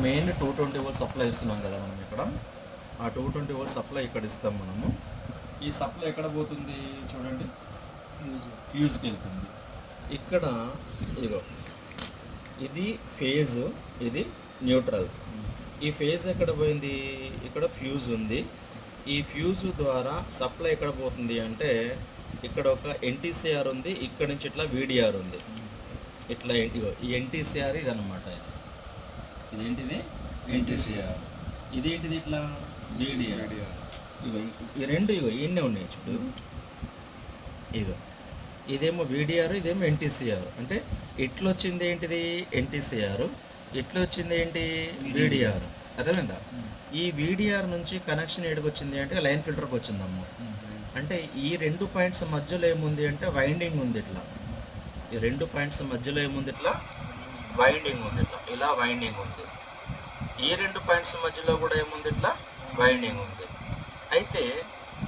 Main 220 volt supply ఇస్తున్నాం కదా మనం ఇక్కడ. ఆ 220 వోల్ట్ సప్లై ఇక్కడ ఇస్తాం మనము. ఈ సప్లై ఎక్కడ పోతుంది చూడండి, ఫ్యూజ్కి వెళ్తుంది. ఇక్కడ ఇదిగో ఇది ఫేజ్, ఇది న్యూట్రల్. ఈ ఫేజ్ ఎక్కడ పోయింది, ఇక్కడ ఫ్యూజ్ ఉంది. ఈ ఫ్యూజ్ ద్వారా సప్లై ఎక్కడ పోతుంది అంటే ఇక్కడ ఒక ఎన్టీసీఆర్ ఉంది, ఇక్కడ నుంచి ఇట్లా వీడిఆర్ ఉంది. ఇట్లా ఈ ఎన్టీసీఆర్ ఇదన్నమాట. ఇదేంటిది ఎన్టీసీఆర్, ఇదేంటిది ఇట్లా వీడిఆర్. ఇగో ఈ రెండు ఇగో ఈయనే ఉన్నాయి చూడు. ఇగో ఇదేమో వీడిఆర్, ఇదేమో ఎన్టీసీఆర్. అంటే ఇట్లా వచ్చింది ఏంటిది ఎన్టీసీఆర్, ఇట్లా వచ్చింది ఏంటి వీడిఆర్. అర్థమైందా? ఈ వీడిఆర్ నుంచి కనెక్షన్ ఏడికి వచ్చింది అంటే లైన్ ఫిల్టర్కి వచ్చిందమ్మ. అంటే ఈ రెండు పాయింట్స్ మధ్యలో ఏముంది అంటే వైండింగ్ ఉంది. ఇట్లా ఈ రెండు పాయింట్స్ మధ్యలో ఏముంది, ఇట్లా వైండింగ్ ఉంది. ఇట్లా ఇలా వైండింగ్ ఉంది. ఈ రెండు పాయింట్స్ మధ్యలో కూడా ఏముంది, ఇట్లా వైండింగ్ ఉంది. అయితే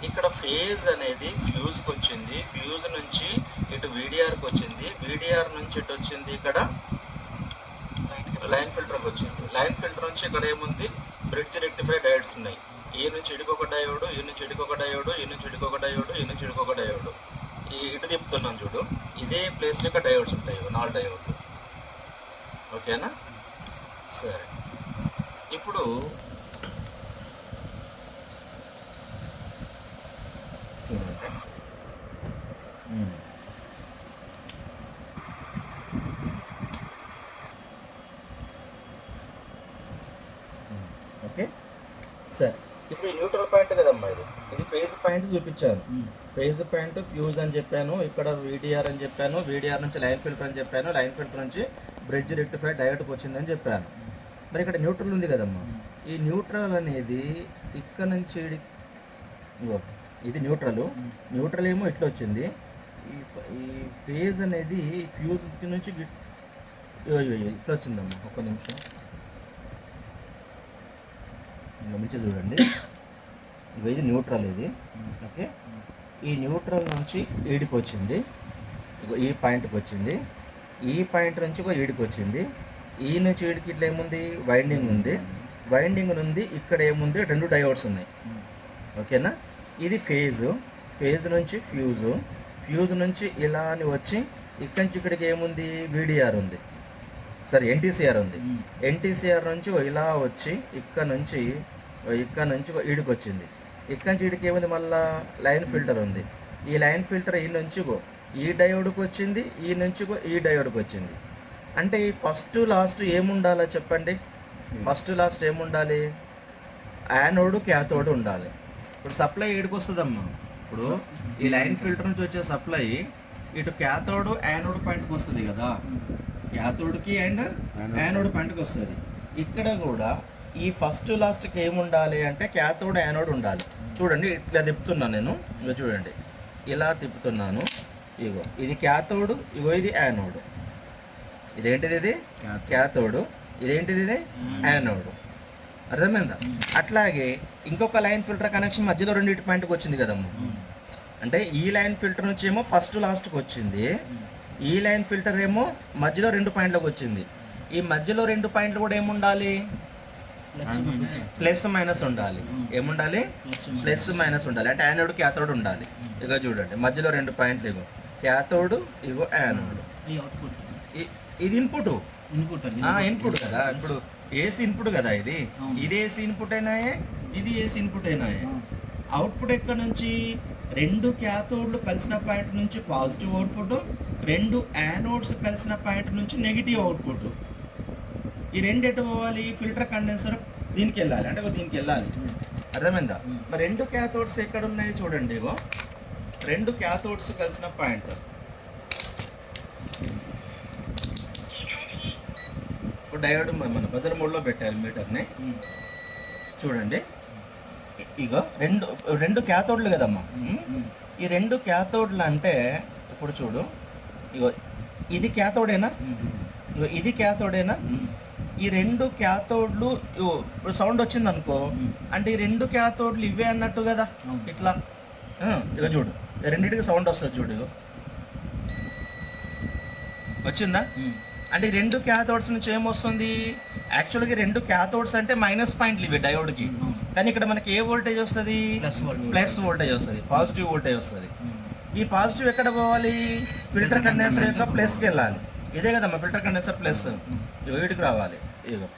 ఇక్కడ ఫేజ్ అనేది ఫ్యూజ్కి వచ్చింది, ఫ్యూజ్ నుంచి ఇటు వీడిఆర్కి వచ్చింది, వీడిఆర్ నుంచి ఇటు వచ్చింది ఇక్కడ లైన్ ఫిల్టర్కి వచ్చింది. లైన్ ఫిల్టర్ నుంచి ఇక్కడ ఏముంది, బ్రిడ్జ్ రెక్టిఫై డయోడ్స్ ఉన్నాయి. ఈ నుంచి ఇటుకొక డయోడు, ఈ నుంచి ఇటుకొక డయోడు, ఈ నుంచి ఇటుకొక డయోడు, ఈ నుంచి ఇటుకొక డయోడు. ఈ ఇటు తిప్పుతున్నాను చూడు, ఇదే ప్లేస్ యొక్క డయోడ్స్ ఉంటాయి, 4 డయోడ్లు. ఓకేనా? సరే, ఇప్పుడు చూడండి. ఓకే, సరే. ఇప్పుడు ఈ న్యూట్రల్ పాయింట్ కదమ్మా, ఇది ఫేజ్ పాయింట్ చూపించాను. ఫేజ్ పాయింట్ ఫ్యూజ్ అని చెప్పాను, ఇక్కడ వీడిఆర్ అని చెప్పాను, వీడిఆర్ నుంచి లైన్ ఫిల్టర్ అని చెప్పాను, లైన్ ఫిల్టర్ నుంచి బ్రిడ్జ్ రెక్టిఫై డయోడ్కి వచ్చిందని చెప్పాను. మరి ఇక్కడ న్యూట్రల్ ఉంది కదమ్మా, ఈ న్యూట్రల్ అనేది ఇక్కడ నుంచి ఇది న్యూట్రల్, న్యూట్రల్ ఏమో ఇట్లా వచ్చింది. ఈ ఫేజ్ అనేది ఫ్యూజ్ నుంచి ఇట్లా వచ్చిందమ్మా. ఒక్క నిమిషం మంచి చూడండి. ఇది న్యూట్రల్, ఇది ఓకే. ఈ న్యూట్రల్ నుంచి ఈడికి వచ్చింది, ఈ పాయింట్కి వచ్చింది. ఈ పాయింట్ నుంచి ఈడికి వచ్చింది. ఈ నుంచి ఈడికి ఇట్లా ఏముంది, వైండింగ్ ఉంది. వైండింగ్ ఉంది, ఇక్కడ ఏముంది, 2 డయోడ్స్ ఉన్నాయి. ఓకేనా? ఇది ఫేజ్, ఫేజ్ నుంచి ఫ్యూజు, ఫ్యూజ్ నుంచి ఇలా అని వచ్చి ఇక్కడి నుంచి ఇక్కడికి ఏముంది, వీడిఆర్ ఉంది, సరే ఎన్టీసీఆర్ ఉంది. ఎన్టీసీఆర్ నుంచి ఇలా వచ్చి ఇక్కడ నుంచి ఈడికి వచ్చింది. ఇక్కడ నుంచి ఈడికి ఏముంది, మళ్ళా లైన్ ఫిల్టర్ ఉంది. ఈ లైన్ ఫిల్టర్ ఈ నుంచి ఈ డయోడ్కి వచ్చింది, ఈ నుంచి ఈ డయోడ్కి వచ్చింది. అంటే ఈ ఫస్ట్ లాస్ట్ ఏముండాలో చెప్పండి, ఫస్ట్ లాస్ట్ ఏముండాలి, యానోడ్ క్యాథోడ్ ఉండాలి. ఇప్పుడు సప్లై ఏడికి వస్తుందమ్మా, ఇప్పుడు ఈ లైన్ ఫిల్టర్ నుంచి వచ్చే సప్లై ఇటు క్యాథోడ్ యానోడ్ పాయింట్కి వస్తుంది కదా, క్యాథోడ్కి అండ్ యానోడ్ పాయింట్కి వస్తుంది. ఇక్కడ కూడా ఈ ఫస్ట్ లాస్ట్కి ఏముండాలి అంటే క్యాథోడ్ యానోడ్ ఉండాలి. చూడండి, ఇట్లా తిప్పుతున్నాను నేను, ఇగో చూడండి, ఇలా తిప్పుతున్నాను. ఇగో ఇది క్యాథోడ్, ఇగో ఇది యానోడ్. ఇదేంటిది, ఇది క్యాథోడ్, ఇదేంటిది, ఇది యానోడ్. అర్థమైందా? అట్లాగే ఇంకొక లైన్ ఫిల్టర్ కనెక్షన్ మధ్యలో రెండింటి పాయింట్కి వచ్చింది కదమ్మా. అంటే ఈ లైన్ ఫిల్టర్ నుంచి ఏమో ఫస్ట్ లాస్ట్కి వచ్చింది, ఈ లైన్ ఫిల్టర్ ఏమో మధ్యలో 2 పాయింట్లకు వచ్చింది. ఈ మధ్యలో 2 పాయింట్లు కూడా ఏముండాలి, ప్లస్ మైనస్ ఉండాలి. ఏముండాలి, ప్లస్ మైనస్ ఉండాలి. అంటే యానోడ్ క్యాథోడ్ ఉండాలి. ఇక చూడండి, మధ్యలో 2 పాయింట్లు, ఇగో క్యాథోడ్, ఇగో యానోడ్. ఇది ఇన్పుట్ కదా, ఇప్పుడు ఏసీ ఇన్పుట్ కదా, ఇది ఏసీ ఇన్పుట్ అయినాయే, ఇది ఏసీ ఇన్పుట్ అయినాయే. అవుట్పుట్ ఎక్కడ నుంచి, 2 క్యాథోడ్లు కలిసిన పాయింట్ నుంచి పాజిటివ్ అవుట్పుట్, 2 యానోడ్స్ కలిసిన పాయింట్ నుంచి నెగిటివ్ అవుట్పుట్. ఈ 2 ఎటు పోవాలి, ఫిల్టర్ కండెన్సర్ దీనికి వెళ్ళాలి, అంటే దీనికి వెళ్ళాలి. అర్థమైందా? మరి 2 క్యాథోడ్స్ ఎక్కడ ఉన్నాయి చూడండి, ఇగో 2 క్యాథోడ్స్ కలిసిన పాయింట్. ఇప్పుడు డయోడ్ మన బజర్ మోడ్లో పెట్టాలి మీటర్ని. చూడండి, ఇగో రెండు క్యాథోడ్లు కదమ్మా. ఈ 2 క్యాథోడ్లు అంటే ఇప్పుడు చూడు, ఇగో ఇది క్యాథోడేనా, ఇగో ఇది క్యాథోడేనా. ఈ 2 క్యాథోడ్లు ఇప్పుడు సౌండ్ వచ్చింది అనుకో, అంటే ఈ 2 క్యాథోడ్లు ఇవే అన్నట్టు కదా. ఇట్లా ఇక చూడు, రెండింటికి సౌండ్ వస్తుంది చూడు, ఇగో వచ్చిందా. అంటే ఈ రెండు క్యాథోడ్స్ నుంచి ఏమొస్తుంది, యాక్చువల్గా రెండు క్యాథోడ్స్ అంటే మైనస్ పాయింట్లు ఇవి డయోడ్కి, కానీ ఇక్కడ మనకి ఏ వోల్టేజ్ వస్తుంది, ప్లస్ వోల్టేజ్ వస్తుంది, పాజిటివ్ వోల్టేజ్ వస్తుంది. ఈ పాజిటివ్ ఎక్కడ పోవాలి, ఫిల్టర్ కండెన్సర్ యొక్క ప్లస్కి వెళ్ళాలి. ఇదే కదమ్మా ఫిల్టర్ కండెన్సర్ ప్లస్, వీటికి రావాలి. ఇదిగో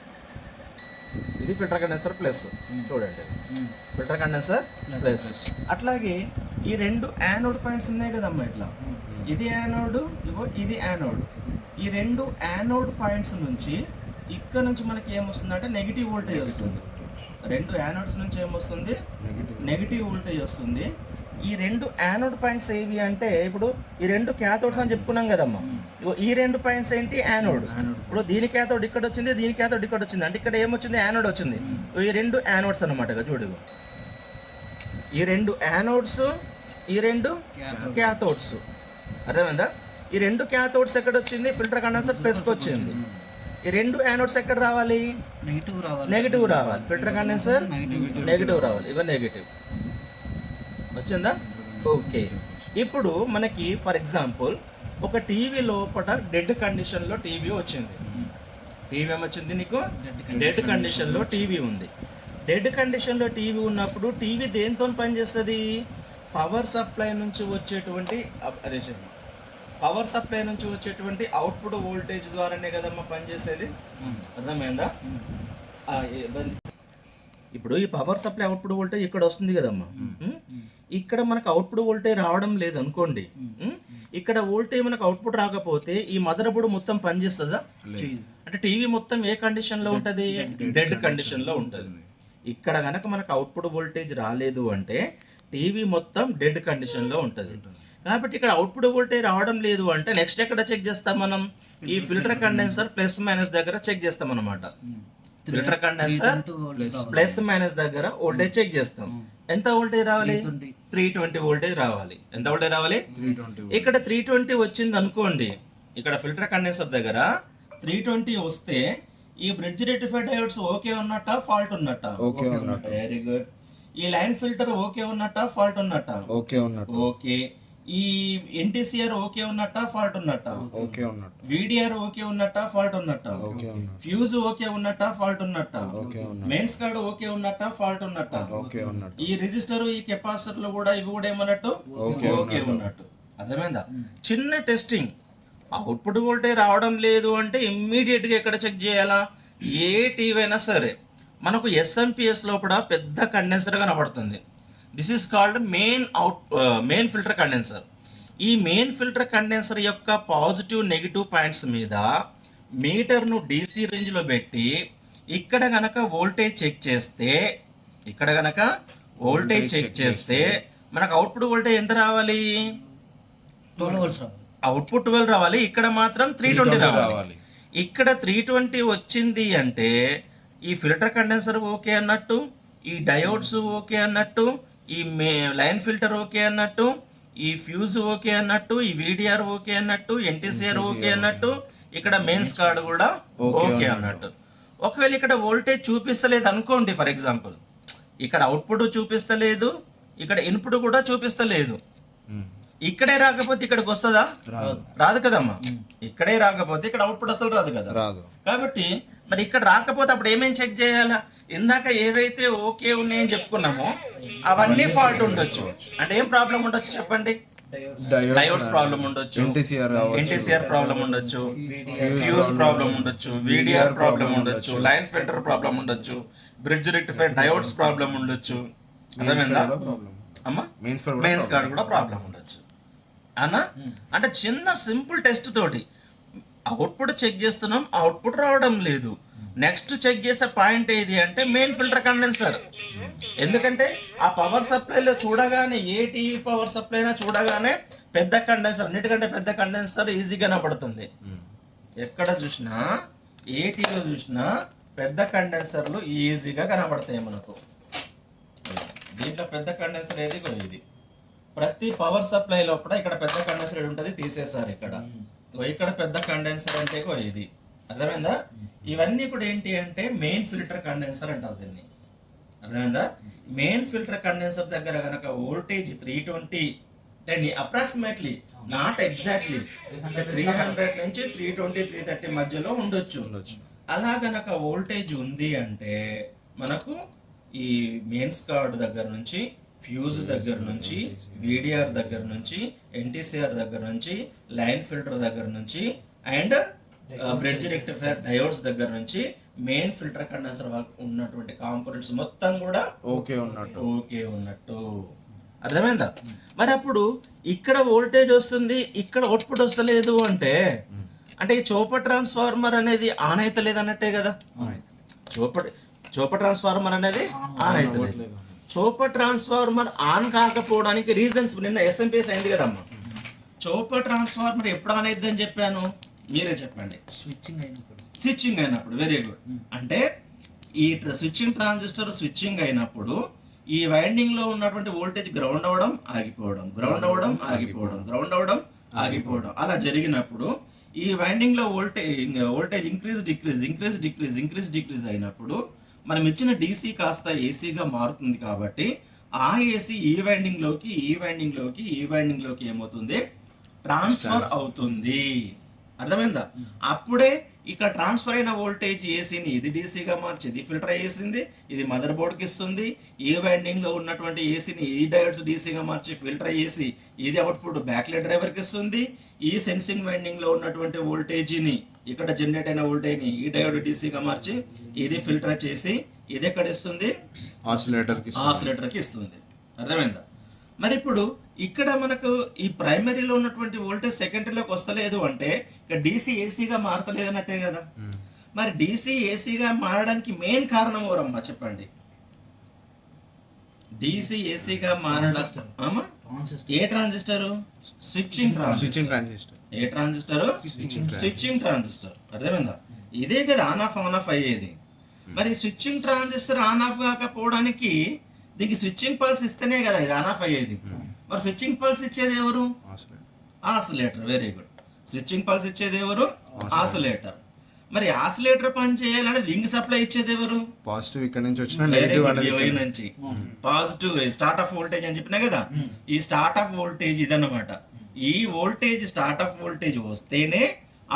ఇది ఫిల్టర్ కండెన్సర్ ప్లస్, చూడండి ఫిల్టర్ కండెన్సర్ ప్లస్. అట్లాగే ఈ రెండు యానోడ్ పాయింట్స్ ఉన్నాయి కదమ్మా, ఇట్లా ఇది యానోడ్, ఇగో ఇది యానోడ్. ఈ రెండు యానోడ్ పాయింట్స్ నుంచి ఇక్కడ నుంచి మనకి ఏమొస్తుంది నెగిటివ్ వోల్టేజ్ వస్తుంది. రెండు యానోడ్స్ నుంచి ఏమొస్తుంది, నెగిటివ్ వోల్టేజ్ వస్తుంది. ఈ రెండు యానోడ్ పాయింట్స్ ఏవి అంటే, ఇప్పుడు ఈ రెండు క్యాథోడ్స్ అని చెప్పుకున్నాం కదమ్మా, ఈ రెండు పాయింట్స్ ఏంటి, యానోడ్. ఇప్పుడు దీని క్యాథోడ్ ఇక్కడ వచ్చింది, దీని క్యాథోడ్ ఇక్కడ వచ్చింది, అంటే ఇక్కడ ఏమొచ్చింది, యానోడ్ వచ్చింది. ఈ రెండు యానోడ్స్ అనమాట, చూడు ఈ రెండు యానోడ్స్, ఈ రెండు క్యాథోడ్స్. అర్థమైందా? ఈ రెండు క్యాథోడ్స్ ఎక్కడ వచ్చింది, ఫిల్టర్ కండెన్సర్ ప్లస్కి వచ్చింది. ఈ రెండు యానోడ్స్ ఎక్కడ రావాలి, నెగిటివ్ రావాలి. ఫిల్టర్ కండెన్సర్ నెగిటివ్ రావాలి, ఇవ నెగిటివ్ వచ్చిందా? ఓకే. ఇప్పుడు మనకి ఫర్ ఎగ్జాంపుల్ ఒక టీవీ లోపల డెడ్ కండిషన్లో టీవీ వచ్చింది. టీవీ ఏమొచ్చింది నీకు, డెడ్ కండిషన్లో టీవీ ఉంది. డెడ్ కండిషన్లో టీవీ ఉన్నప్పుడు టీవీ దేంతో పనిచేస్తుంది, పవర్ సప్లై నుంచి వచ్చేటువంటి పవర్ సప్లై నుంచి వచ్చేటువంటి అవుట్పుట్ వోల్టేజ్ ద్వారానే కదమ్మా పనిచేసేది. అర్థమైందా? ఇప్పుడు ఈ పవర్ సప్లై అవుట్పుట్ వోల్టేజ్ ఇక్కడ వస్తుంది కదమ్మా, ఇక్కడ మనకు అవుట్పుట్ వోల్టేజ్ రావడం లేదు అనుకోండి, ఇక్కడ వోల్టేజ్ మనకు అవుట్పుట్ రాకపోతే ఈ మదర్ బోర్డు మొత్తం పనిచేస్తుందా, అంటే టీవీ మొత్తం ఏ కండిషన్లో ఉంటుంది, డెడ్ కండిషన్లో ఉంటుంది. ఇక్కడ కనుక మనకు అవుట్పుట్ వోల్టేజ్ రాలేదు అంటే టీవీ మొత్తం డెడ్ కండిషన్లో ఉంటుంది. కాబట్టి ఇక్కడ అవుట్పుట్ వోల్టేజ్ రావడం లేదు అంటే నెక్స్ట్ ఎక్కడ చెక్ చేస్తాం మనం, ఈ ఫిల్టర్ కండెన్సర్ ప్లస్ మైనస్ దగ్గర చెక్ చేస్తాం అనమాట. ఫిల్టర్ కండెన్సర్ ప్లస్ మైనస్ దగ్గర వోల్టేజ్ చెక్ చేస్తాం. ఎంత వోల్టేజ్ రావాలి, 320 వోల్టేజ్ రావాలి. ఎంత వోల్టేజ్ రావాలి, ఇక్కడ 320 వచ్చింది అనుకోండి, ఇక్కడ ఫిల్టర్ కండెన్సర్ దగ్గర 320 వస్తే ఈ బ్రిడ్జ్ రెక్టిఫైడ్ డయోడ్స్ ఓకే ఉన్నట్ట, ఫాల్ట్ ఉన్నట్ట, వెరీ గుడ్. ఈ లైన్ ఫిల్టర్ ఓకే ఉన్నట్ట, ఫాల్ట్ ఉన్నట్ట, ఓకే. ఈ ఎన్టీసీఆర్ ఓకే ఉన్నట్ట, ఫాల్ట్ ఉన్నట్ట, వీడిఆర్ ఓకే ఉన్నట్ట, ఫాల్ట్ ఉన్నట్ట, ఫ్యూజ్ ఓకే ఉన్నట్ట, ఫాల్ట్ ఉన్నట్ట, మెయిన్స్ కార్డ్ ఓకే ఉన్నట్ట, ఫాల్ట్ ఉన్నట్ట, ఈ రిజిస్టర్ ఈ కెపాసిటర్లు కూడా ఇవి కూడా ఏమన్నట్టు ఓకే ఉన్నట్టు. అర్థమైందా? చిన్న టెస్టింగ్. అవుట్పుట్ వోల్టేజ్ రావడం లేదు అంటే ఇమ్మీడియట్గా ఎక్కడ చెక్ చేయాలా, ఏ టీవీ అయినా సరే మనకు ఎస్ఎంపిఎస్ లోపల పెద్ద కండెన్సర్ కనబడుతుంది. This is called main filter condenser. ఈ మెయిన్ ఫిల్టర్ కండెన్సర్ యొక్క పాజిటివ్ నెగిటివ్ పాయింట్స్ మీద మీటర్ను డీసీ రేంజ్లో పెట్టి ఇక్కడ గనక వోల్టేజ్ చెక్ చేస్తే మనకు అవుట్పుట్ వోల్టేజ్ ఎంత రావాలి, 12 volts అవుట్పుట్ 12 రావాలి. ఇక్కడ మాత్రం 320 రావాలి. ఇక్కడ 320 వచ్చింది అంటే ఈ ఫిల్టర్ కండెన్సర్ ఓకే అన్నట్టు, ఈ డయోడ్స్ ఓకే అన్నట్టు, ఈ లైన్ ఫిల్టర్ ఓకే అన్నట్టు, ఈ ఫ్యూజ్ ఓకే అన్నట్టు, ఈ వీడిఆర్ ఓకే అన్నట్టు, ఎన్టీసీఆర్ ఓకే అన్నట్టు, ఇక్కడ మెయిన్స్ కార్డు కూడా ఓకే అన్నట్టు. ఒకవేళ ఇక్కడ వోల్టేజ్ చూపిస్తలేదు అనుకోండి, ఫర్ ఎగ్జాంపుల్ ఇక్కడ అవుట్పుట్ చూపిస్తలేదు, ఇక్కడ ఇన్పుట్ కూడా చూపిస్తలేదు, ఇక్కడే రాకపోతే ఇక్కడికి వస్తుందా, రాదు కదమ్మా. ఇక్కడే రాకపోతే ఇక్కడ అవుట్పుట్ అసలు రాదు కదా. కాబట్టి మరి ఇక్కడ రాకపోతే అప్పుడు ఏమేమి చెక్ చేయాలా, ఇందాక ఏవైతే ఓకే ఉన్నాయని చెప్పుకున్నామో అవన్నీ ఫాల్ట్ ఉండొచ్చు. అంటే ఏం ప్రాబ్లం ఉండొచ్చు చెప్పండి, డయోడ్స్ ప్రాబ్లం ఉండొచ్చు, ఎన్టీసీఆర్ ప్రాబ్లం ఉండొచ్చు, ఫ్యూజ్ ప్రాబ్లం ఉండొచ్చు, వీడిఆర్ ప్రాబ్లం ఉండొచ్చు, లైన్ ఫిల్టర్ ప్రాబ్లం ఉండొచ్చు, బ్రిడ్జ్ రెక్టిఫైడ్ డయోడ్స్ ప్రాబ్లం ఉండొచ్చు. అర్థమైందా అమ్మా? మెయిన్స్ కార్డ్ కూడా ప్రాబ్లం ఉండొచ్చు అన్నా. అంటే చిన్న సింపుల్ టెస్ట్ తోటి అవుట్పుట్ చెక్ చేస్తున్నాం, అవుట్పుట్ రావడం లేదు. నెక్స్ట్ చెక్ చేసే పాయింట్ ఏది అంటే మెయిన్ ఫిల్టర్ కండెన్సర్. ఎందుకంటే ఆ పవర్ సప్లైలో చూడగానే, ఏ టీవీ పవర్ సప్లై అయినా చూడగానే పెద్ద కండెన్సర్, అన్నిటికంటే పెద్ద కండెన్సర్ ఈజీగా కనబడుతుంది. ఎక్కడ చూసినా, ఏ టీవీలో చూసినా పెద్ద కండెన్సర్లు ఈజీగా కనబడతాయి మనకు. దీంట్లో పెద్ద కండెన్సర్ ఏది, ఇది ప్రతి పవర్ సప్లై లోపల ఇక్కడ పెద్ద కండెన్సర్ ఉంటుంది, తీసేసారు. ఇక్కడ పెద్ద కండెన్సర్ అంటే ఇది. అర్థమైందా? ఇవన్నీ కూడా ఏంటి అంటే మెయిన్ ఫిల్టర్ కండెన్సర్ అంటారు దీన్ని. అర్థమైందా? మెయిన్ ఫిల్టర్ కండెన్సర్ దగ్గర కనుక వోల్టేజ్ 320 అంటే అప్రాక్సిమేట్లీ, నాట్ ఎగ్జాక్ట్లీ, 300 నుంచి 320 330 మధ్యలో ఉండొచ్చు. అలా గనక వోల్టేజ్ ఉంది అంటే మనకు ఈ మెయిన్స్ కార్డ్ దగ్గర నుంచి, ఫ్యూజ్ దగ్గర నుంచి, వీడిఆర్ దగ్గర నుంచి, ఎన్టీసీఆర్ దగ్గర నుంచి, లైన్ ఫిల్టర్ దగ్గర నుంచి అండ్ బ్రిడ్జ్ రెక్టిఫైర్ డయోడ్స్ దగ్గర నుంచి మెయిన్ ఫిల్టర్ కండెన్సర్ ఉన్నటువంటి కాంపోనెంట్స్ మొత్తం కూడా ఓకే ఉన్నట్టు. అర్థమైందా? మరి అప్పుడు ఇక్కడ వోల్టేజ్ వస్తుంది, ఇక్కడ అవుట్పుట్ వస్తలేదు అంటే ఈ చోప ట్రాన్స్ఫార్మర్ అనేది ఆన్ అవుతలేదు అన్నట్టే కదా. చోప ట్రాన్స్ఫార్మర్ అనేది ఆన్ అవుతలేదు. చోప ట్రాన్స్ఫార్మర్ ఆన్ కాకపోవడానికి రీజన్స్ నిన్న ఎస్ఎంపిఎస్ అయింది కదమ్మా. చోప ట్రాన్స్ఫార్మర్ ఎప్పుడు ఆన్ అవుతుంది అని చెప్పాను, మీరే చెప్పండి. స్విచ్చింగ్ అయినప్పుడు. Very good. అంటే ఈ స్విచ్చింగ్ ట్రాన్సిస్టర్ స్విచ్చింగ్ అయినప్పుడు ఈ వైండింగ్ లో ఉన్నటువంటి వోల్టేజ్ గ్రౌండ్ అవ్వడం ఆగిపోవడం, గ్రౌండ్ అవ్వడం ఆగిపోవడం, గ్రౌండ్ అవ్వడం ఆగిపోవడం అలా జరిగినప్పుడు ఈ వైండింగ్ లో వోల్టేజ్ ఇంక్రీజ్ డిక్రీజ్ అయినప్పుడు మనం ఇచ్చిన డీసీ కాస్త ఏసీగా మారుతుంది. కాబట్టి ఆ ఏసీ ఈ వైండింగ్ లోకి ఏమవుతుంది, ట్రాన్స్ఫర్ అవుతుంది. అర్థమైందా? అప్పుడే ఇక్కడ ట్రాన్స్ఫర్ అయిన వోల్టేజ్ ఏసీని ఇది డీసీగా మార్చి ఇది ఫిల్టర్ చేసింది, ఇది మదర్ బోర్డ్కి ఇస్తుంది. ఈ వైండింగ్ లో ఉన్నటువంటి ఏసీని ఈ డయోడ్స్ డీసీగా మార్చి ఫిల్టర్ చేసి ఇది అవుట్పుట్ బ్యాక్లైట్ డ్రైవర్కి ఇస్తుంది. ఈ సెన్సింగ్ వైండింగ్ లో ఉన్నటువంటి వోల్టేజ్ని, ఇక్కడ జనరేట్ అయిన వోల్టేజ్ని ఈ డయోడ్ డీసీగా మార్చి ఇది ఫిల్టర్ చేసి ఇది ఎక్కడ ఇస్తుంది, ఆసిలేటర్కి ఇస్తుంది. అర్థమైందా? మరి ఇప్పుడు ఇక్కడ మనకు ఈ ప్రైమరీలో ఉన్నటువంటి వోల్టేజ్ సెకండరీలోకి వస్తలేదు అంటే ఇక్కడ డీసీ ఏసీగా మారతలేదు అన్నట్టే కదా. మరి డీసీ ఏసీగా మారడానికి మెయిన్ కారణం ఎవరమ్మా చెప్పండి? డీసీ ఏసీగా మారడం ఏ ట్రాన్సిస్టర్? Switching transistor. ఏ ట్రాన్సిస్టర్? Switching transistor. అర్థమైందా? ఇదే కదా ఆన్ ఆఫ్ అయ్యేది. మరి స్విచ్చింగ్ ట్రాన్సిస్టర్ ఆన్ ఆఫ్ కాకపోవడానికి దీనికి స్విచ్చింగ్ పల్స్ ఇస్తేనే కదా ఇది ఆన్ ఆఫ్ అయ్యేది. మరి స్విచ్చింగ్ పల్స్ ఇచ్చేది ఎవరు? Oscillator. Very good. Switching pulse ఇచ్చేది ఎవరు? ఆసిలేటర్. మరి ఆసిలేటర్ పని చేయాలంటే దీనికి సప్లై ఇచ్చేది ఎవరు? పాజిటివ్ ఇక్కడ నుంచి వచ్చిన నెగటివ్ నుంచి పాజిటివ్ స్టార్ట్ ఆఫ్ వోల్టేజ్ అని చెప్పినా కదా. ఈ స్టార్ట్ ఆఫ్ వోల్టేజ్ ఇదన్నమాట. ఈ వోల్టేజ్ స్టార్ట్ ఆఫ్ వోల్టేజ్ వస్తేనే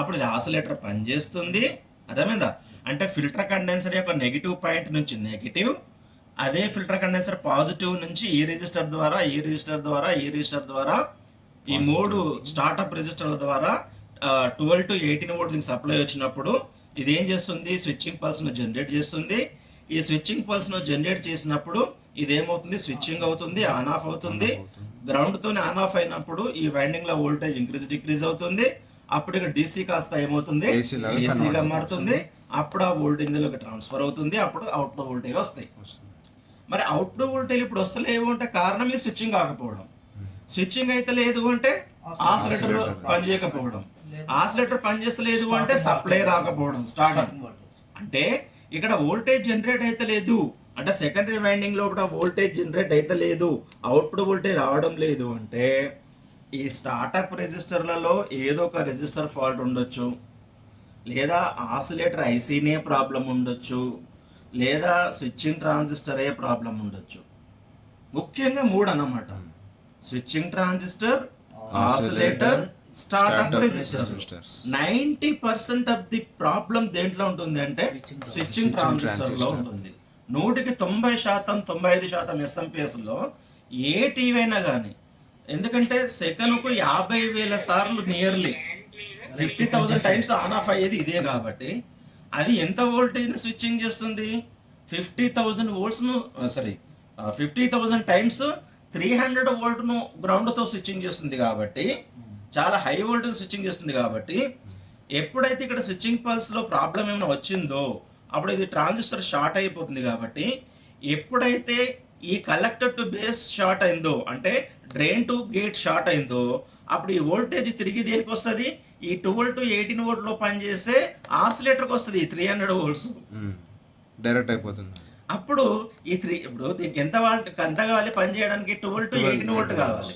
అప్పుడు ఇది ఆసిలేటర్ పనిచేస్తుంది. అర్థమైందా? అంటే ఫిల్టర్ కండెన్సర్ యొక్క నెగిటివ్ పాయింట్ నుంచి నెగిటివ్, అదే ఫిల్టర్ కండెన్సర్ పాజిటివ్ నుంచి ఈ రెసిస్టర్ ద్వారా ఈ 3 స్టార్ట్అప్ రెసిస్టర్ల ద్వారా 12 to 18 వోల్ట్ దీనికి సప్లై వచ్చినప్పుడు ఇది ఏం చేస్తుంది, స్విచ్చింగ్ పల్స్ ను జనరేట్ చేస్తుంది. ఈ స్విచ్చింగ్ పల్స్ ను జనరేట్ చేసినప్పుడు ఇది ఏమవుతుంది, స్విచ్చింగ్ అవుతుంది, ఆన్ ఆఫ్ అవుతుంది. గ్రౌండ్ తోనే ఆన్ ఆఫ్ అయినప్పుడు ఈ వైండింగ్ లో వోల్టేజ్ డిక్రీజ్ అవుతుంది. అప్పుడు ఇక్కడ డీసీ కాస్త ఏమవుతుంది, ఏసీగా మారుతుంది. అప్పుడు ఆ వోల్టేజ్ లోకి ట్రాన్స్ఫర్ అవుతుంది. అప్పుడు అవుట్పుట్ వోల్టేజ్ వస్తాయి. మరి అవుట్పుట్ వోల్టేజ్ ఇప్పుడు వస్తలేవు అంటే కారణం ఈ స్విచ్చింగ్ కాకపోవడం. స్విచ్చింగ్ అయితే లేదు అంటే ఆసిలేటర్ పనిచేయకపోవడం. ఆసిలేటర్ పనిచేస్తలేదు అంటే సప్లై రాకపోవడం. స్టార్టింగ్ అంటే ఇక్కడ వోల్టేజ్ జనరేట్ అయితే లేదు అంటే సెకండరీ వైండింగ్ లో కూడా వోల్టేజ్ జనరేట్ అయితే లేదు, అవుట్పుట్ వోల్టేజ్ రావడం లేదు అంటే ఈ స్టార్టప్ రెజిస్టర్లలో ఏదో ఒక రెజిస్టర్ ఫాల్ట్ ఉండొచ్చు, లేదా ఆసిలేటర్ ఐసీనే ప్రాబ్లం ఉండొచ్చు, లేదా స్విచ్చింగ్ ట్రాన్సిస్టరే ప్రాబ్లం ఉండొచ్చు. ముఖ్యంగా 3 అన్నమాట: switching transistor, oscillator, startup register. 90% of the problem దేంట్లో ఉంటుంది అంటే స్విచ్చింగ్ ట్రాన్సిస్టర్ లో ఉంటుంది. 100కి 90%, 95% ఎస్ఎంపిఎస్ లో ఏ టీవీ అయినా కానీ, ఎందుకంటే సెకనుకు 50,000 సార్లు నియర్లీ 50,000 టైమ్స్ ఆన్ ఆఫ్ అయ్యేది ఇదే. కాబట్టి అది ఎంత వోల్టేజ్ని స్విచ్చింగ్ చేస్తుంది, 50,000 వోల్ట్స్ను 50,000 టైమ్స్ 300 వోల్ట్ను గ్రౌండ్తో స్విచ్చింగ్ చేస్తుంది. కాబట్టి చాలా హై వోల్టేజ్ స్విచ్చింగ్ చేస్తుంది. కాబట్టి ఎప్పుడైతే ఇక్కడ స్విచ్చింగ్ పల్స్లో ప్రాబ్లం ఏమైనా వచ్చిందో అప్పుడు ఇది ట్రాన్సిస్టర్ షార్ట్ అయిపోతుంది. కాబట్టి ఎప్పుడైతే ఈ కలెక్టర్ టు బేస్ షార్ట్ అయిందో అంటే డ్రైన్ టు గేట్ షార్ట్ అయిందో అప్పుడు ఈ వోల్టేజ్ తిరిగి దేనికి వస్తుంది, ఈ 12 to 18 వోల్ట్లో పనిచేస్తే ఆసిలేటర్కి వస్తుంది 300 వోల్ట్స్ డైరెక్ట్ అయిపోతుంది. అప్పుడు ఇప్పుడు దీనికి ఎంత కావాలి పని చేయడానికి, 12 to 18 వోల్ట్ కావాలి.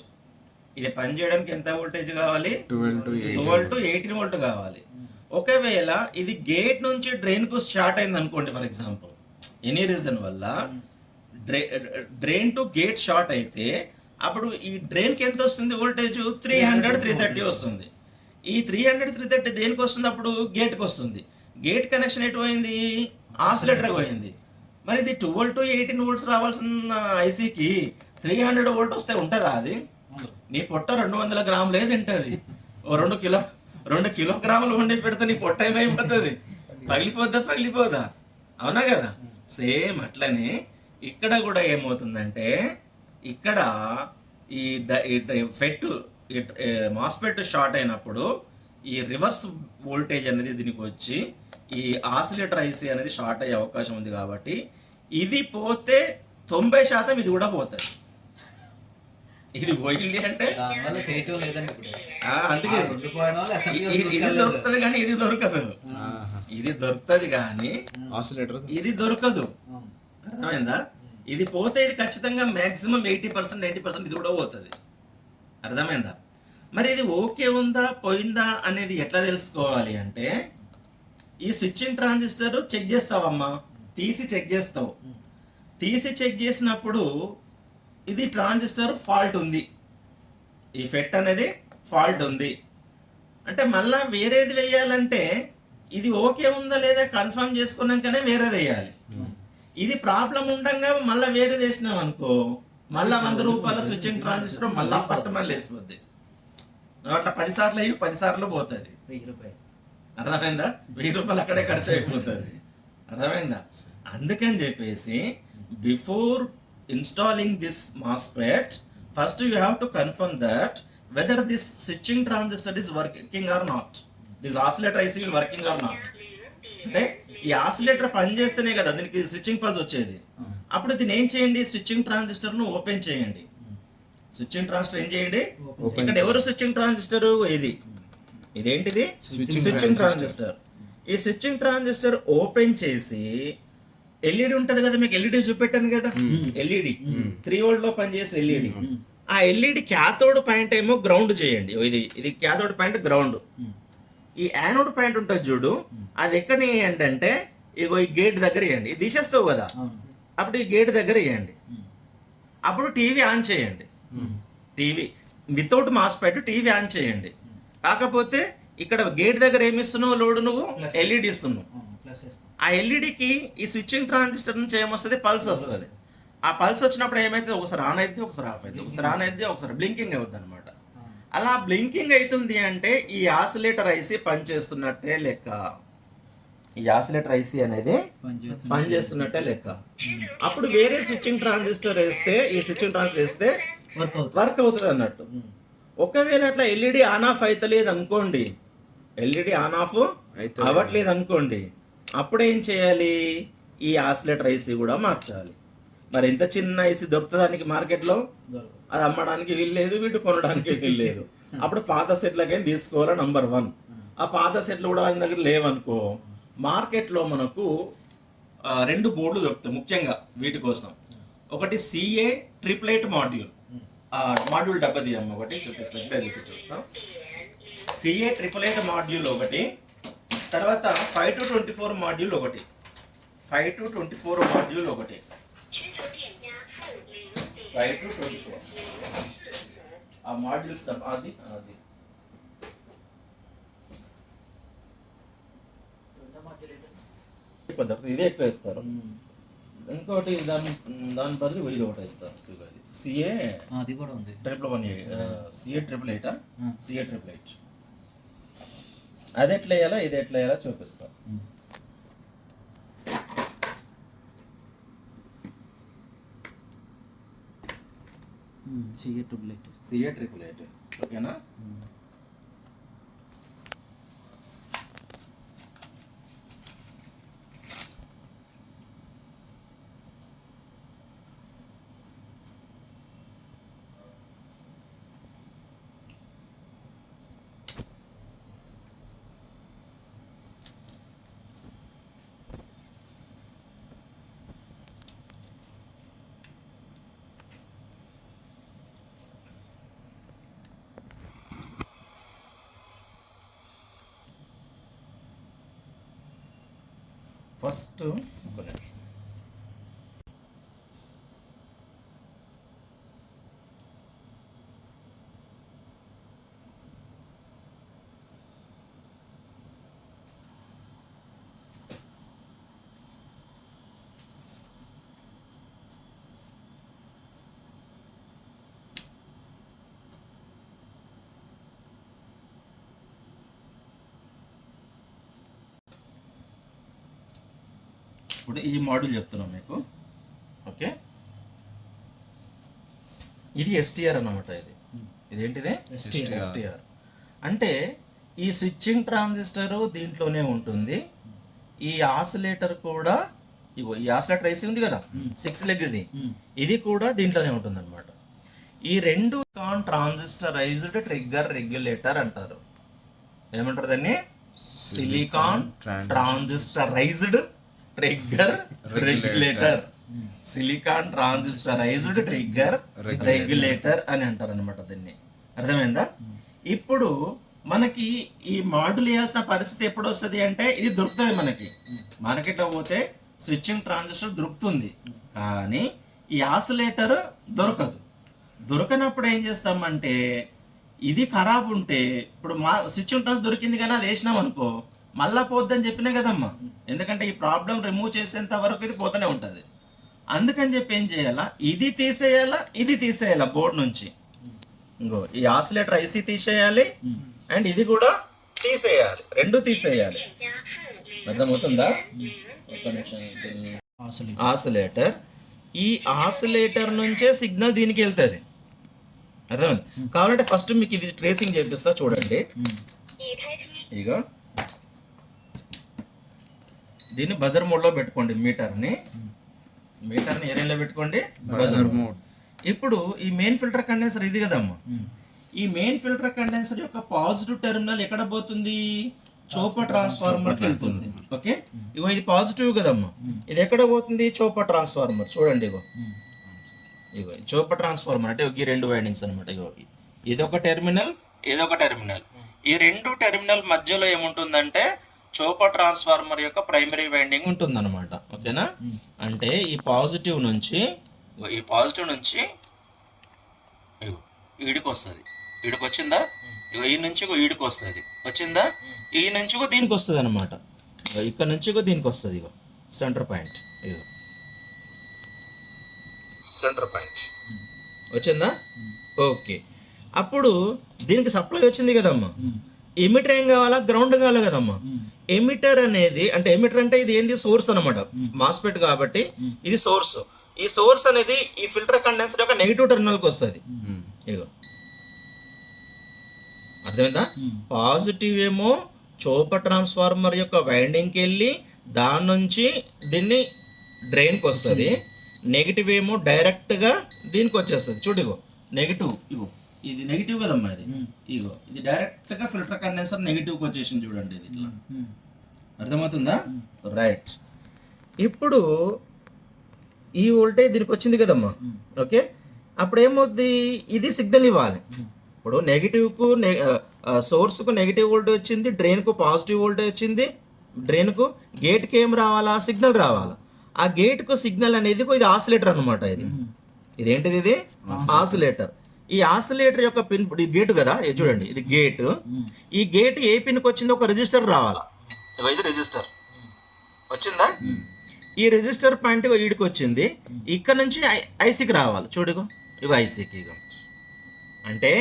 ఇది పని చేయడానికి ఎంత వోల్టేజ్ కావాలి, 12 to 18 వోల్ట్ కావాలి. ఒకవేళ ఇది గేట్ నుంచి డ్రైన్ కు షార్ట్ అయింది అనుకోండి, ఫర్ ఎగ్జాంపుల్ ఎనీ రీజన్ వల్ల డ్రైన్ టు గేట్ షార్ట్ అయితే అప్పుడు ఈ డ్రైన్కి ఎంత వస్తుంది వోల్టేజ్? 300 330 వస్తుంది. ఈ 300 330 దేనికి వస్తుంది? అప్పుడు గేట్కి వస్తుంది. గేట్ కనెక్షన్ ఎటు పోయింది? ఆసిలేటర్కి పోయింది. మరి ఇది 12 to 18 వోల్ట్స్ రావాల్సిన ఐసీకి 300 వోల్ట్ వస్తే ఉంటుందా అది? నీ పొట్ట 200 గ్రాములు ఏది తింటుంది? ఓ 2 కిలోగ్రాములు వండి పెడితే నీ పొట్ట ఏమైపోతుంది? పగిలిపోదా? అవునా కదా? సేమ్ అట్లనే ఇక్కడ కూడా ఏమవుతుందంటే, ఇక్కడ ఈ ఫెట్ మాస్ఫెట్ షార్ట్ అయినప్పుడు ఈ రివర్స్ వోల్టేజ్ అనేది దీనికి వచ్చి ఈ ఆసిలేటర్ ఐసీ అనేది షార్ట్ అయ్యే అవకాశం ఉంది. కాబట్టి ఇది పోతే 90% ఇది కూడా పోతుంది. ఇది పోయింది అంటే దానివల్ల చేయటం లేదండి ఇప్పుడు. అందుకే ఉండిపోవడం వల్ల అసెంబ్లీ ఇది దొరుకుతుంది కానీ ఇది దొరకదు. ఇది దొరుకుతుంది కానీ ఆసిలేటర్ ఇది దొరకదు. అర్థమైందా? ఇది పోతే ఇది ఖచ్చితంగా మాక్సిమం 80% 90% ఇది కూడా పోతుంది. అర్థమైందా? మరి ఇది ఓకే ఉందా పోయిందా అనేది ఎట్లా తెలుసుకోవాలి అంటే, ఈ స్విచ్చింగ్ ట్రాన్సిస్టర్ చెక్ చేస్తావమ్మా, తీసి చెక్ చేస్తావు. తీసి చెక్ చేసినప్పుడు ఇది ట్రాన్సిస్టర్ ఫాల్ట్ ఉంది, ఈ ఫెట్ అనేది ఫాల్ట్ ఉంది అంటే మళ్ళా వేరేది వేయాలంటే ఇది ఓకే ఉందా లేదా కన్ఫర్మ్ చేసుకున్నాకనే వేరేది వేయాలి. ఇది ప్రాబ్లం ఉండగా మళ్ళీ వేరేది వేసినాం అనుకో, మళ్ళీ 100 రూపాయల స్విచ్చింగ్ ట్రాన్సిస్టర్ మళ్ళీ మళ్ళీ వేసిపోద్ది. అట్లా 10 సార్లు అయ్యి 10 సార్లు పోతుంది. 1000 రూపాయలు. అర్థమైందా? 1000 రూపాయలు అక్కడే ఖర్చు అయిపోతుంది. అర్థమైందా? అందుకని చెప్పేసి before installing this MOSFET first you have to confirm that whether this switching transistor is working or not, this oscillator IC is working or not. అంటే ఈ ఆసిలేటర్ పనిచేస్తేనే కదా దీనికి స్విచ్చింగ్ పల్స్ వచ్చేది. అప్పుడు దీన్ని ఏం చేయండి, స్విచ్చింగ్ ట్రాన్సిస్టర్ ను ఓపెన్ చేయండి. స్విచ్చింగ్ ట్రాన్సిస్టర్ ఏం చేయండి, ఇక్కడ ఎవరు స్విచ్చింగ్ ట్రాన్సిస్టర్? ఇదేంటిది స్విచ్చింగ్ ట్రాన్సిస్టర్. ఈ స్విచ్చింగ్ ట్రాన్సిస్టర్ ఓపెన్ చేసి ఎల్ఈడి ఉంటది కదా, మీకు ఎల్ఈడి చూపెట్టాను కదా, ఎల్ఈడి 3 వోల్ట్ లో పనిచేసే ఎల్ఈడి. ఆ ఎల్ఈడి క్యాథోడ్ పాయింట్ ఏమో గ్రౌండ్ చేయండి. ఇది క్యాథోడ్ పాయింట్ గ్రౌండ్. ఈ యానోడ్ పాయింట్ ఉంటుంది చూడు, అది ఎక్కడ ఏంటంటే ఇగో ఈ గేట్ దగ్గర ఇవ్వండి. ఇది తీసేస్తావు కదా, అప్పుడు ఈ గేట్ దగ్గర ఇవ్వండి. అప్పుడు టీవీ ఆన్ చేయండి. TV without MOSFET TV on చేయండి. కాకపోతే ఇక్కడ గేట్ దగ్గర ఏమి ఇస్తున్నావు లోడ్, నువ్వు ఎల్ఈడి ఇస్తున్నావు. ఆ ఎల్ఈడికి ఈ స్విచ్చింగ్ ట్రాన్సిస్టర్ నుంచి ఏమొస్తుంది, పల్స్ వస్తుంది. ఆ పల్స్ వచ్చినప్పుడు ఏమైతే ఒకసారి ఆన్ అయితే ఒకసారి ఆఫ్ అయితే, ఒకసారి ఆన్ అయితే ఒకసారి బ్లింకింగ్ అవుతుంది అనమాట. అలా బ్లింకింగ్ అవుతుంది అంటే ఈ ఆసిలేటర్ ఐసీ పనిచేస్తున్నట్టే లెక్క. ఈ ఆసిలేటర్ ఐసీ అనేది పనిచేస్తున్నట్టే లెక్క. అప్పుడు వేరే స్విచ్చింగ్ ట్రాన్సిస్టర్ వేస్తే, ఈ స్విచ్చింగ్ ట్రాన్సిస్టర్ వేస్తే వర్క్ అవుతుంది అన్నట్టు. ఒకవేళ అట్లా ఎల్ఈడి ఆన్ ఆఫ్ అవుతలేదు అనుకోండి, ఎల్ఈడి ఆన్ ఆఫ్ అవ్వట్లేదు అనుకోండి, అప్పుడు ఏం చేయాలి, ఈ ఆసిలేటర్ ఐసీ కూడా మార్చాలి. మరి ఇంత చిన్న ఐసీ దొరుకుతుందానికి మార్కెట్లో, అది అమ్మడానికి వీల్లేదు, వీటి కొనడానికి వీల్లేదు. అప్పుడు పాత సెట్లకైనా తీసుకోవాలి. నంబర్ 1, ఆ పాత సెట్లు కూడా ఆయన దగ్గర లేవనుకో, మార్కెట్లో మనకు 2 బోర్డులు దొరుకుతాయి ముఖ్యంగా వీటి కోసం. ఒకటి CA ట్రిప్లెట్ మాడ్యూల్, మాడ్యూల్ డబ్బా తీయమ్మ ఒకటి చూపిస్తాం. CA ట్రిపుల్8 మాడ్యూల్ ఒకటి, తర్వాత 5 to 24 మాడ్యూల్ ఒకటి, 5 to 24 మాడ్యూల్ ఒకటి, 5 to 24 ఆ మాడ్యూల్స్ అది పద్ధతి ఇదే ఎక్కువ ఇస్తారు. ఇంకోటి దాని బదులు ఇది ఒకటి ఇస్తారు. CA అది కూడా ఉంది, 111 CA 888 CA 888 అది ఎట్లా వేయాలో ఇది ఎట్లా వేయాలో చూపిస్తాం. CA 888 CA 888 ఓకేనా. ఫస్ట్ ఒక నిమిషం, ఇప్పుడు ఈ మాడ్యూల్ చెప్తున్నాం మీకు. ఓకే, ఇది ఎస్టీఆర్ అన్నమాట. ఇదేంటిది ఎస్టీఆర్ అంటే ఈ స్విచ్చింగ్ ట్రాన్సిస్టర్ దీంట్లోనే ఉంటుంది. ఈ ఆసిలేటర్ కూడా ఇగో ఈ ఆసిలేటర్ ఐసి ఉంది కదా 6 లెగ్ ఇది కూడా దీంట్లోనే ఉంటుంది అనమాట. ఈ రెండు ట్రాన్సిస్టరైజ్డ్ ట్రిగ్గర్ రెగ్యులేటర్ అంటారు. ఏమంటారు దాన్ని? Silicon transistorised trigger regulator. Silicon transistorised trigger regulator అని అంటారు అనమాట దీన్ని. అర్థమైందా? ఇప్పుడు మనకి ఈ మాడ్యూల్ వేయాల్సిన పరిస్థితి ఎప్పుడు వస్తుంది అంటే ఇది దొరుకుతుంది మనకి మార్కెట్లో పోతే స్విచ్చింగ్ ట్రాన్సిస్టర్ దొరుకుతుంది, కానీ ఈ ఆసిలేటర్ దొరకదు. దొరకనప్పుడు ఏం చేస్తామంటే ఇది ఖరాబ్ ఉంటే ఇప్పుడు మా స్విచ్చింగ్ ట్రాన్స్ దొరికింది కానీ అది వేసినాం అనుకో మళ్ళా పోద్దని చెప్పినా కదమ్మా. ఎందుకంటే ఈ ప్రాబ్లం రిమూవ్ చేసేంత వరకు ఇది పోతూనే ఉంటుంది. అందుకని చెప్పి ఏం చేయాలా, ఇది తీసేయాలా బోర్డు నుంచి. ఇంకో ఈ ఆసిలేటర్ ఐసి తీసేయాలి అండ్ ఇది కూడా తీసేయాలి, రెండు తీసేయాలి. అర్థమవుతుందా? ఒక నిమిషం. ఆసిలేటర్, ఈ ఆసిలేటర్ నుంచే సిగ్నల్ దీనికి వెళ్తుంది. అర్థమైంది? కావాలంటే ఫస్ట్ మీకు ఇది ట్రేసింగ్ చేపిస్తా చూడండి. ఇక దీన్ని బజర్ మోడ్లో పెట్టుకోండి. మీటర్ని ఏ రేంజ్లో పెట్టుకోండి? Buzzer mode. ఇప్పుడు ఈ మెయిన్ ఫిల్టర్ కండెన్సర్ ఇది కదమ్మా. ఈ మెయిన్ ఫిల్టర్ కండెన్సర్ యొక్క పాజిటివ్ టెర్మినల్ ఎక్కడ పోతుంది? చోపర్ ట్రాన్స్ఫార్మర్కి వెళ్తుంది. ఓకే, ఇగో ఇది పాజిటివ్ కదమ్మా. ఇది ఎక్కడ పోతుంది? Chopper transformer. చూడండి ఇగో చోపర్ ట్రాన్స్ఫార్మర్ అంటే ఈ రెండు వైండింగ్స్ అనమాట. ఇగో ఇదొక టెర్మినల్, ఇదొక టెర్మినల్. ఈ రెండు టెర్మినల్ మధ్యలో ఏముంటుందంటే చోపర్ ట్రాన్స్ఫార్మర్ యొక్క ప్రైమరీ వైండింగ్ ఉంటుంది అనమాట. ఓకేనా? అంటే ఈ పాజిటివ్ నుంచి ఈడికి వస్తుంది. ఈడికి వచ్చిందా? ఇగో ఈ నుంచి ఈడికి వస్తుంది. వచ్చిందా? ఈ నుంచి దీనికి వస్తుంది అనమాట. ఇక్కడ నుంచి దీనికి వస్తుంది. ఇగో సెంటర్ పాయింట్. ఇగో సెంటర్ పాయింట్ వచ్చిందా? ఓకే, అప్పుడు దీనికి సప్లై వచ్చింది కదమ్మా. ఎమిటర్ ఏం కావాలా? గ్రౌండ్ కావాలి కదమ్మా. ఎమిటర్ అనేది అంటే ఎమిటర్ అంటే ఇది ఏంది? సోర్స్ అనమాట. మాస్ఫెట్ కాబట్టి ఇది సోర్స్. ఈ సోర్స్ అనేది ఈ ఫిల్టర్ కండెన్సర్ యొక్క నెగిటివ్ టెర్మినల్కి వస్తుంది. ఇగో అర్థమైందా? పాజిటివ్ ఏమో చోపర్ ట్రాన్స్ఫార్మర్ యొక్క వైండింగ్కి వెళ్ళి దాని నుంచి దీన్ని డ్రైన్కి వస్తుంది. నెగిటివ్ ఏమో డైరెక్ట్గా దీనికి వచ్చేస్తుంది. చూడు నెగిటివ్, ఇగో ఇది నెగిటివ్ కదమ్మా. ఇగో ఇది డైరెక్ట్గా ఫిల్టర్ కండెన్సర్ నెగిటివ్కి వచ్చేసింది. చూడండి ఇది ఇట్లా. అర్థమవుతుందా? రైట్. ఇప్పుడు ఈ వోల్టేజ్ దీనికి వచ్చింది కదమ్మా. ఓకే, అప్పుడు ఏమవుద్ది? ఇది సిగ్నల్ ఇవ్వాలి. ఇప్పుడు నెగిటివ్కు సోర్స్కు నెగిటివ్ వోల్టేజ్ వచ్చింది, డ్రైన్కు పాజిటివ్ వోల్టేజ్ వచ్చింది. డ్రైన్కు గేట్కి ఏం రావాలా? సిగ్నల్ రావాలా. ఆ గేట్కు సిగ్నల్ అనేది ఇది ఆసిలేటర్ అనమాట. ఇదేంటిది? ఇది ఆసిలేటర్. ఈ ఆసిలేటర్ యొక్క పిన్ ఈ గేట్ కదా, ఇది చూడండి, ఇది గేట్. ఈ గేట్ ఏ పిన్కి వచ్చిందో ఒక రిజిస్టర్ రావాలా. ఇది రిజిస్టర్ వచ్చిందా? ఈ రిజిస్టర్ పాయింట్ ఈడికి వచ్చింది. ఇక్కడ నుంచి ఐసీకి రావాలి. చూడుగో ఇగో ఐసీకి. ఇగో అంటే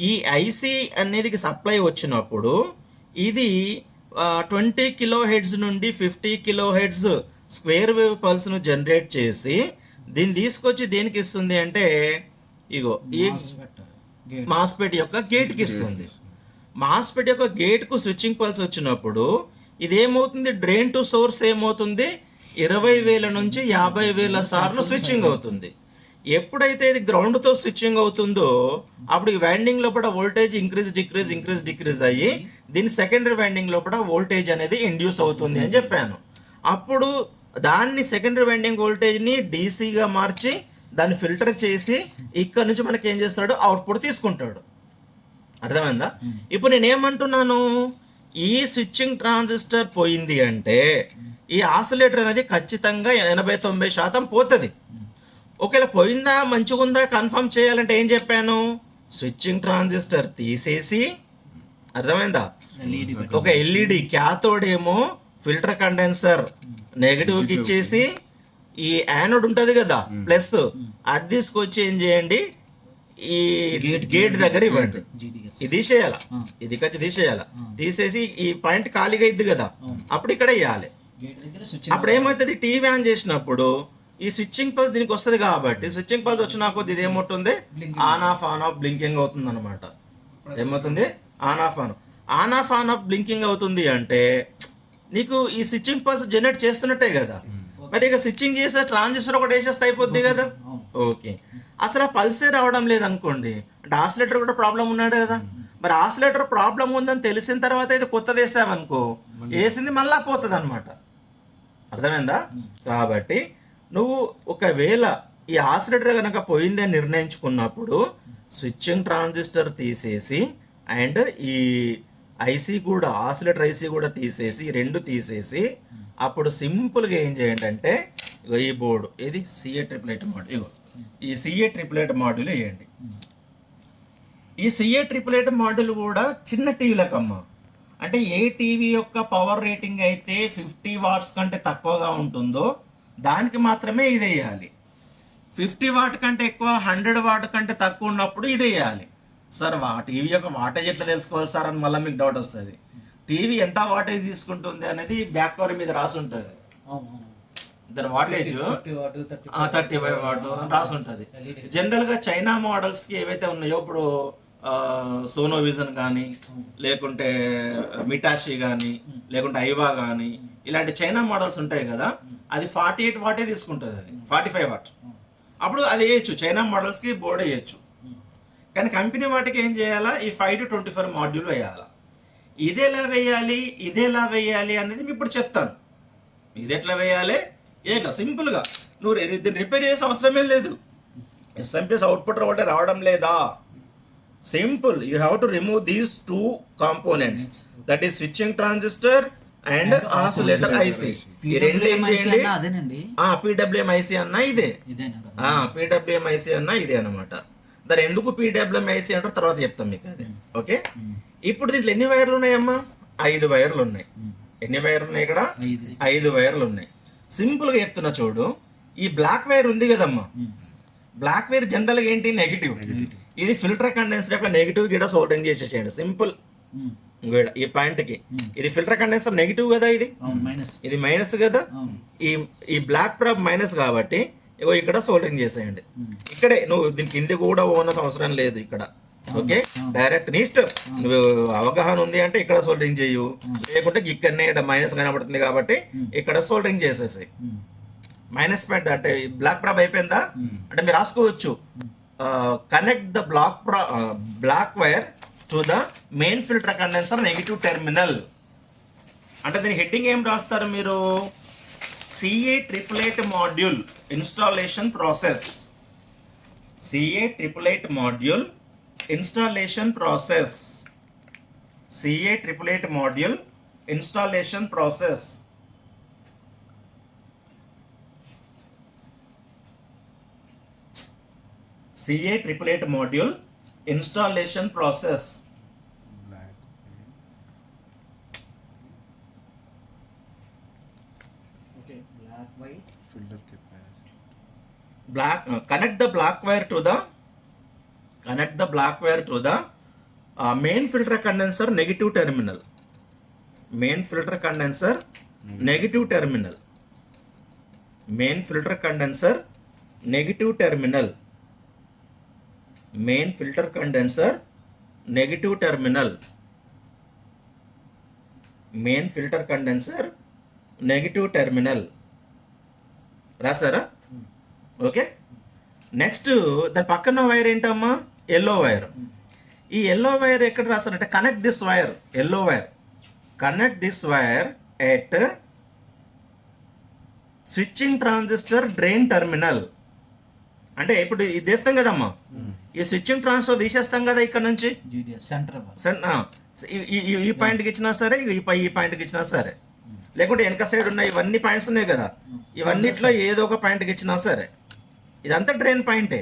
ఈ ఐసీ అనేది సప్లై వచ్చినప్పుడు ఇది 20 kHz నుండి 50 kHz స్క్వేర్ వేవ్ పల్స్ను జనరేట్ చేసి దీన్ని తీసుకొచ్చి దేనికి ఇస్తుంది అంటే ఇగో ఈ మాస్ఫెట్ యొక్క గేట్కి ఇస్తుంది. మాస్ఫెట్ యొక్క గేట్కు స్విచ్చింగ్ పల్స్ వచ్చినప్పుడు ఇదేమవుతుంది? డ్రైన్ టు సోర్స్ ఏమవుతుంది? 20,000 నుంచి 50,000 సార్లు స్విచ్చింగ్ అవుతుంది. ఎప్పుడైతే ఇది గ్రౌండ్తో స్విచ్చింగ్ అవుతుందో అప్పుడు ఈ వైండింగ్ లోపల వోల్టేజ్ ఇంక్రీజ్ డిక్రీజ్ అయ్యి దీని సెకండరీ వైండింగ్ లోపల వోల్టేజ్ అనేది ఇండ్యూస్ అవుతుంది అని చెప్పాను. అప్పుడు దాన్ని సెకండరీ వైండింగ్ వోల్టేజ్ని డీసీగా మార్చి దాన్ని ఫిల్టర్ చేసి ఇక్కడ నుంచి మనకి ఏం చేస్తాడు? అవుట్పుట్ తీసుకుంటాడు. అర్థమైందా? ఇప్పుడు నేనేమంటున్నాను, ఈ స్విచ్చింగ్ ట్రాన్సిస్టర్ పోయింది అంటే ఈ ఆసిలేటర్ అనేది ఖచ్చితంగా 80-90% పోతుంది. ఒకవేళ పోయిందా మంచిగా ఉందా కన్ఫర్మ్ చేయాలంటే ఏం చెప్పాను? స్విచ్చింగ్ ట్రాన్సిస్టర్ తీసేసి, అర్థమైందా, ఒక ఎల్ఈడి క్యాథోడ్ ఏమో ఫిల్టర్ కండెన్సర్ నెగిటివ్కి ఇచ్చేసి ఈ యానోడ్ ఉంటుంది కదా ప్లస్, అది తీసుకొచ్చి ఏం చేయండి ఈ గేట్ దగ్గర ఇవ్వండి. ఇది తీసేయాల, ఇది ఖర్చు తీసేయాల. తీసేసి ఈ పాయింట్ ఖాళీగా ఇద్ది కదా, అప్పుడు ఇక్కడ ఇవ్వాలి. గేట్ దగ్గర అప్పుడు ఏమవుతుంది, టీవీ ఆన్ చేసినప్పుడు ఈ స్విచ్చింగ్ పల్స్ దీనికి వస్తుంది కాబట్టి స్విచ్చింగ్ పల్స్ వచ్చిన కొద్ది ఇది ఏమవుతుంది, ఆన్ ఆఫ్ బ్లింకింగ్ అవుతుంది అనమాట. ఏమవుతుంది, ఆన్ ఆఫ్ బ్లింకింగ్ అవుతుంది అంటే నీకు ఈ స్విచ్చింగ్ పల్స్ జనరేట్ చేస్తున్నట్టే కదా. మరి ఇక స్విచ్చింగ్ చేసే ట్రాన్సిస్టర్ ఒకటి వేసేస్తే అయిపోద్ది కదా. ఓకే, అసలు ఆ పల్సే రావడం లేదనుకోండి అంటే ఆసిలేటర్ కూడా ప్రాబ్లం ఉన్నాడు కదా. మరి ఆసిలేటర్ ప్రాబ్లం ఉందని తెలిసిన తర్వాత ఇది కొత్తది వేసామనుకో, వేసింది మళ్ళా పోతుంది అనమాట. అర్థమైందా? కాబట్టి నువ్వు ఒకవేళ ఈ ఆసిలేటర్ కనుక పోయింది అని నిర్ణయించుకున్నప్పుడు స్విచ్చింగ్ ట్రాన్సిస్టర్ తీసేసి అండ్ ఈ ఐసీ కూడా ఆసిలేటర్ ఐసీ కూడా తీసేసి, రెండు తీసేసి అప్పుడు సింపుల్గా ఏం చేయండి అంటే ఇగో ఈ బోర్డు ఇది CA ట్రిపుల్ మాడ్యూల్, ఇగో ఈ CA ట్రిపుల్ మాడ్యూల్ వేయండి. ఈ CA ట్రిపుల్ మాడ్యూల్ కూడా చిన్న టీవీలకమ్మా, అంటే ఏ టీవీ యొక్క పవర్ రేటింగ్ అయితే 50 వాట్స్ కంటే తక్కువగా ఉంటుందో దానికి మాత్రమే ఇది వేయాలి. 50 వాట్ కంటే ఎక్కువ, 100 వాట్ కంటే తక్కువ ఉన్నప్పుడు ఇది వేయాలి. సార్ టీవీ యొక్క వాటేజ్ ఎట్లా తెలుసుకోవాలి సార్ అని మళ్ళీ మీకు డౌట్ వస్తుంది. టీవీ ఎంత వాటేజ్ తీసుకుంటుంది అనేది బ్యాక్ కవర్ మీద రాసి ఉంటుంది. దాని వాటేజ్ 35 వాట్ రాసి ఉంటుంది. జనరల్గా చైనా మోడల్స్కి ఏవైతే ఉన్నాయో, ఇప్పుడు సోనో విజన్ కానీ లేకుంటే మిటాషి కానీ లేకుంటే ఐవా కానీ ఇలాంటి చైనా మోడల్స్ ఉంటాయి కదా, అది 48 వాటే తీసుకుంటుంది, అది 45 వాట్. అప్పుడు అది వేయచ్చు, చైనా మోడల్స్కి బోర్డు వేయచ్చు. కానీ కంపెనీ వాటికి ఏం చేయాలా, ఈ 5 to 24 మాడ్యూల్ వేయాలా. ఇదేలా వేయాలి అనేది మీకు ఇప్పుడు చెప్తాను. ఇది ఎట్లా వేయాలి, ఎట్లా సింపుల్గా నువ్వు దీన్ని రిపేర్ చేసే అవసరమే లేదు. ఎస్ఎంపిఎస్ అవుట్పుట్ రావడం లేదా, simple, you have to remove these 2 components, that is switching transistor and oscillator IC. ఈ రెండు ఏం చేయండి, PWM ఐసీ అన్నా ఇదే, PWM ఐసీ అన్నా ఇదే అనమాట. దాని ఎందుకు PWM ఐసీ అంటారు తర్వాత చెప్తాం మీకు అది. ఓకే, ఇప్పుడు దీంట్లో ఎన్ని వైర్లు ఉన్నాయమ్మా, 5 వైర్లు ఉన్నాయి. ఎన్ని వైర్లు ఉన్నాయి ఇక్కడ, 5 వైర్లు ఉన్నాయి. సింపుల్గా చెప్తున్నా చూడు, ఈ బ్లాక్ వైర్ ఉంది కదమ్మా, బ్లాక్ వైర్ జనరల్గా ఏంటి, నెగిటివ్. ఇది ఫిల్టర్ కండెన్సర్ యొక్క నెగిటివ్ గిడ సోల్డరింగ్ చేసేసేయండి సింపుల్. ఈ పాయింట్ కి ఇది ఫిల్టర్ కండెన్సర్ నెగిటివ్ కదా, ఇది మైనస్ కదా. ఈ బ్లాక్ ప్రాబ్ మైనస్ కాబట్టి ఇగో ఇక్కడ సోల్డరింగ్ చేసేయండి. ఇక్కడే నువ్వు దీనికి కింది కూడా ఓనర్స్ అవసరం లేదు ఇక్కడ. ఓకే, డైరెక్ట్ నీ ఇష్టం, నువ్వు అవగాహన ఉంది అంటే ఇక్కడ సోల్డరింగ్ చేయు, లేకుంటే ఇక్కడనే ఇక్కడ మైనస్ కనబడుతుంది కాబట్టి ఇక్కడ సోల్డరింగ్ చేసేసి మైనస్ ప్యాడ్ అంటే బ్లాక్ ప్రాబ్ అయిపోయిందా అంటే మీరు రాసుకోవచ్చు, connect the black wire to the main filter condenser negative terminal. అంటే దీని హెడ్డింగ్ ఏం రాస్తారు మీరు, CA triple module installation process. CA triple module installation process. CA triple module installation process. CA triple module installation process. Connect the black wire to the main filter condenser negative terminal. Main filter condenser negative terminal. Main filter condenser negative terminal. Main filter condenser negative terminal. Main filter condenser negative terminal. రాసారా? Okay, next దాని పక్కన wire ఏంటమ్మా, yellow wire. ఈ yellow wire ఎక్కడ రాస్తారంటే connect this wire, yellow wire connect this wire at switching transistor drain terminal. అంటే ఇప్పుడు ఇది తీస్తాం కదమ్మా, ఈ స్విచ్చింగ్ ట్రాన్సిస్టర్ తీసేస్తాం కదా ఇక్కడ నుంచి, ఈ పాయింట్కి ఇచ్చినా సరే, ఈ పాయింట్కి ఇచ్చినా సరే, లేకుంటే వెనక సైడ్ ఉన్న ఇవన్నీ పాయింట్స్ ఉన్నాయి కదా, ఇవన్నిట్లో ఏదో ఒక పాయింట్కి ఇచ్చినా సరే, ఇదంతా డ్రైన్ పాయింటే.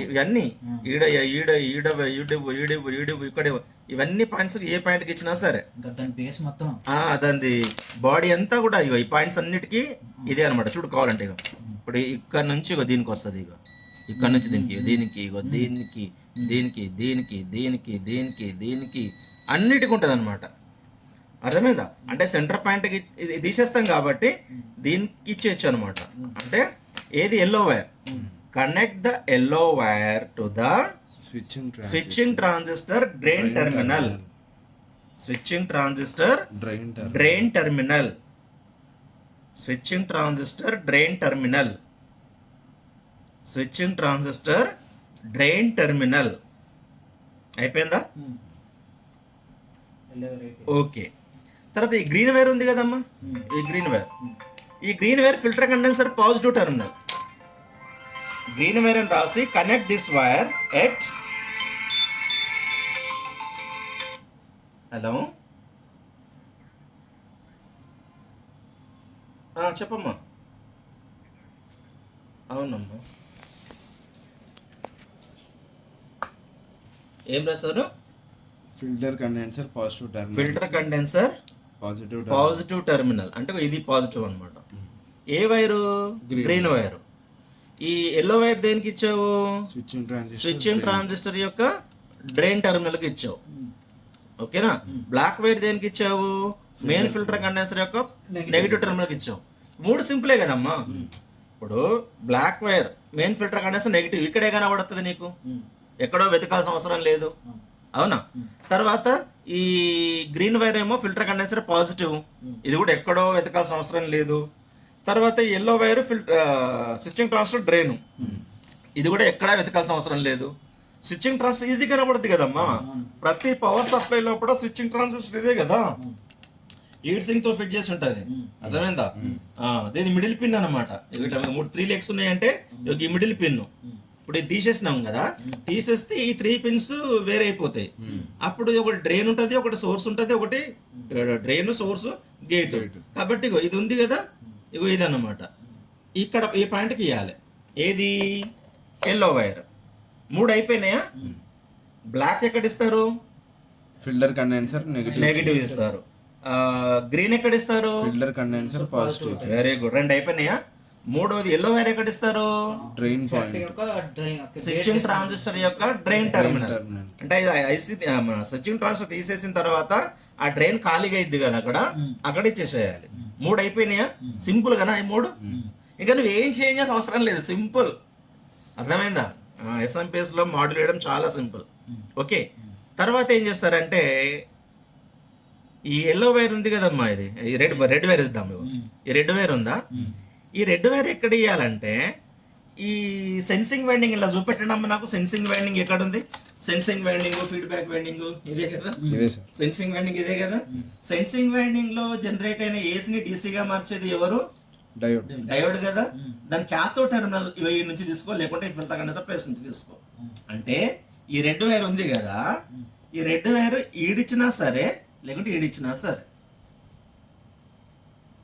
ఇవన్నీ ఈడ ఈడ ఈడ ఈడు ఈడు ఈడు ఇక్కడ ఇవన్నీ పాయింట్స్ ఏ పాయింట్కి ఇచ్చినా సరే దాని బాడీ అంతా కూడా ఇగో ఈ పాయింట్స్ అన్నిటికీ ఇదే అనమాట. చూడు కావాలంటే ఇగో ఇప్పుడు ఇక్కడ నుంచి ఇగో దీనికి వస్తుంది, ఇగో ఇక్కడ నుంచి దీనికి దీనికి ఇగో దీనికి దీనికి దీనికి దీనికి దీనికి దీనికి అన్నిటికీ ఉంటుంది అనమాట. అర్థమైందా? అంటే సెంటర్ పాయింట్ ఇది తీసేస్తాం కాబట్టి దీనికి ఇచ్చేయచ్చు అనమాట. అంటే ఏది yellow wire, connect the yellow wire to the switching transistor drain terminal. Switching transistor drain terminal. Switching transistor drain terminal. Switching transistor drain terminal. అయిపోయిందా? ఓకే. తర్వాత ఈ గ్రీన్ వైర్ ఉంది కదమ్మా, ఈ green wire filter condenser positive terminal. Green wire అని రాసి connect this wire at, hello చెప్పమ్మా. అవునమ్మా, ఏం రాశారు? Filter condenser positive terminal. Filter condenser positive terminal అంటే ఇది పాజిటివ్ అనమాట. ఏ వైరు? Green wire. ఈ ఎల్లో వైర్ దేనికి ఇచ్చావు? స్విచ్చింగ్ ట్రాన్సిస్టర్ యొక్క డ్రైన్ టెర్మినల్కి ఇచ్చావు. ఓకేనా? బ్లాక్ వైర్ దేనికి ఇచ్చావు? మెయిన్ ఫిల్టర్ కండెన్సర్ యొక్క నెగిటివ్ టెర్మినల్కి ఇచ్చావు. మూడు సింపులే కదమ్మా. ఇప్పుడు black wire main filter condenser negative, ఇక్కడే కనబడుతుంది నీకు, ఎక్కడో వెతకాల్సిన అవసరం లేదు. అవునా? తర్వాత ఈ గ్రీన్ వైర్ ఏమో ఫిల్టర్ కండెన్సర్ పాజిటివ్, ఇది కూడా ఎక్కడో వెతకాల్సిన అవసరం లేదు. తర్వాత ఈ yellow wire switching transistor drain, ఇది కూడా ఎక్కడా వెతకాల్సిన అవసరం లేదు. స్విచ్చింగ్ ట్రాన్సిస్టర్ ఈజీ కనబడుతుంది కదమ్మా. ప్రతి పవర్ సప్లై లోపల స్విచ్చింగ్ ట్రాన్సిస్టర్ ఇదే కదా, హీట్ సింక్ తో ఫిట్ చేసి ఉంటుంది. అర్థమైందా? దీని మిడిల్ పిన్ అనమాట. 3 లెగ్స్ ఉన్నాయంటే ఈ మిడిల్ పిన్. ఇప్పుడు ఇది తీసేసినాం కదా, తీసేస్తే ఈ 3 పిన్స్ వేరే అయిపోతాయి. అప్పుడు ఒకటి డ్రైన్ ఉంటుంది, ఒకటి సోర్స్ ఉంటుంది, ఒకటి డ్రైన్, సోర్స్, గేట్. కాబట్టి ఇగో ఇది ఉంది కదా, ఇగో ఇది అన్నమాట. ఇక్కడ ఈ పాయింట్కి ఇవ్వాలి. ఏది? Yellow wire. 3 అయిపోయినాయా? బ్లాక్ ఎక్కడ ఇస్తారు? ఫిల్టర్ కండెన్సర్ నెగిటివ్ ఇస్తారు. గ్రీన్ ఎక్కడ ఇస్తారు? Filter condenser positive. Very good. 2 అయిపోయినాయా? మూడోది ఎల్లో వైర్ ఎక్కడ ఇస్తారు? Drain point. స్విచ్చింగ్ ట్రాన్సిస్టర్ యొక్క డ్రైన్ టెర్మినల్. అంటే స్విచ్చింగ్ ట్రాన్సిస్టర్ తీసేసిన తర్వాత ఆ డ్రైన్ ఖాళీగా అయింది కదా, అక్కడ ఇచ్చేసేయాలి. 3 అయిపోయినాయా? సింపుల్ కదా ఈ 3. ఇంకా నువ్వు ఏం చేంజ్ చేయాల్సిన అవసరం లేదు, సింపుల్. అర్థమైందా? SMPS లో మాడ్యూల్ వేయడం చాలా సింపుల్. ఓకే. తర్వాత ఏం చేస్తారంటే ఈ ఎల్లో వైర్ ఉంది కదమ్మా, ఇది రెడ్ వైర్ ఇద్దాం. ఈ రెడ్ వైర్ ఉందా? ఈ రెడ్ వైర్ ఎక్కడ ఇవ్వాలంటే ఈ సెన్సింగ్ వైండింగ్ ఇలా చూపెట్టండి నాకు. సెన్సింగ్ వైండింగ్ ఎక్కడ ఉంది? సెన్సింగ్ వైండింగ్, ఫీడ్బ్యాక్ వైండింగ్ ఇదే కదా. సెన్సింగ్ వైండింగ్ ఇదే కదా. సెన్సింగ్ వైండింగ్ లో జనరేట్ అయిన ఏసీని డీసీగా మార్చేది ఎవరు? డయోడ్ కదా. దాని క్యాథోడ్ టెర్మినల్ ఈ నుంచి తీసుకో, లేకుంటే ఫిల్టర్ కండెన్సర్ ప్లేస్ నుంచి తీసుకో. అంటే ఈ రెడ్ వైర్ ఉంది కదా, ఈ రెడ్ వైర్ ఈడిచ్చినా సరే లేకుంటే ఈడిచ్చినా సరే.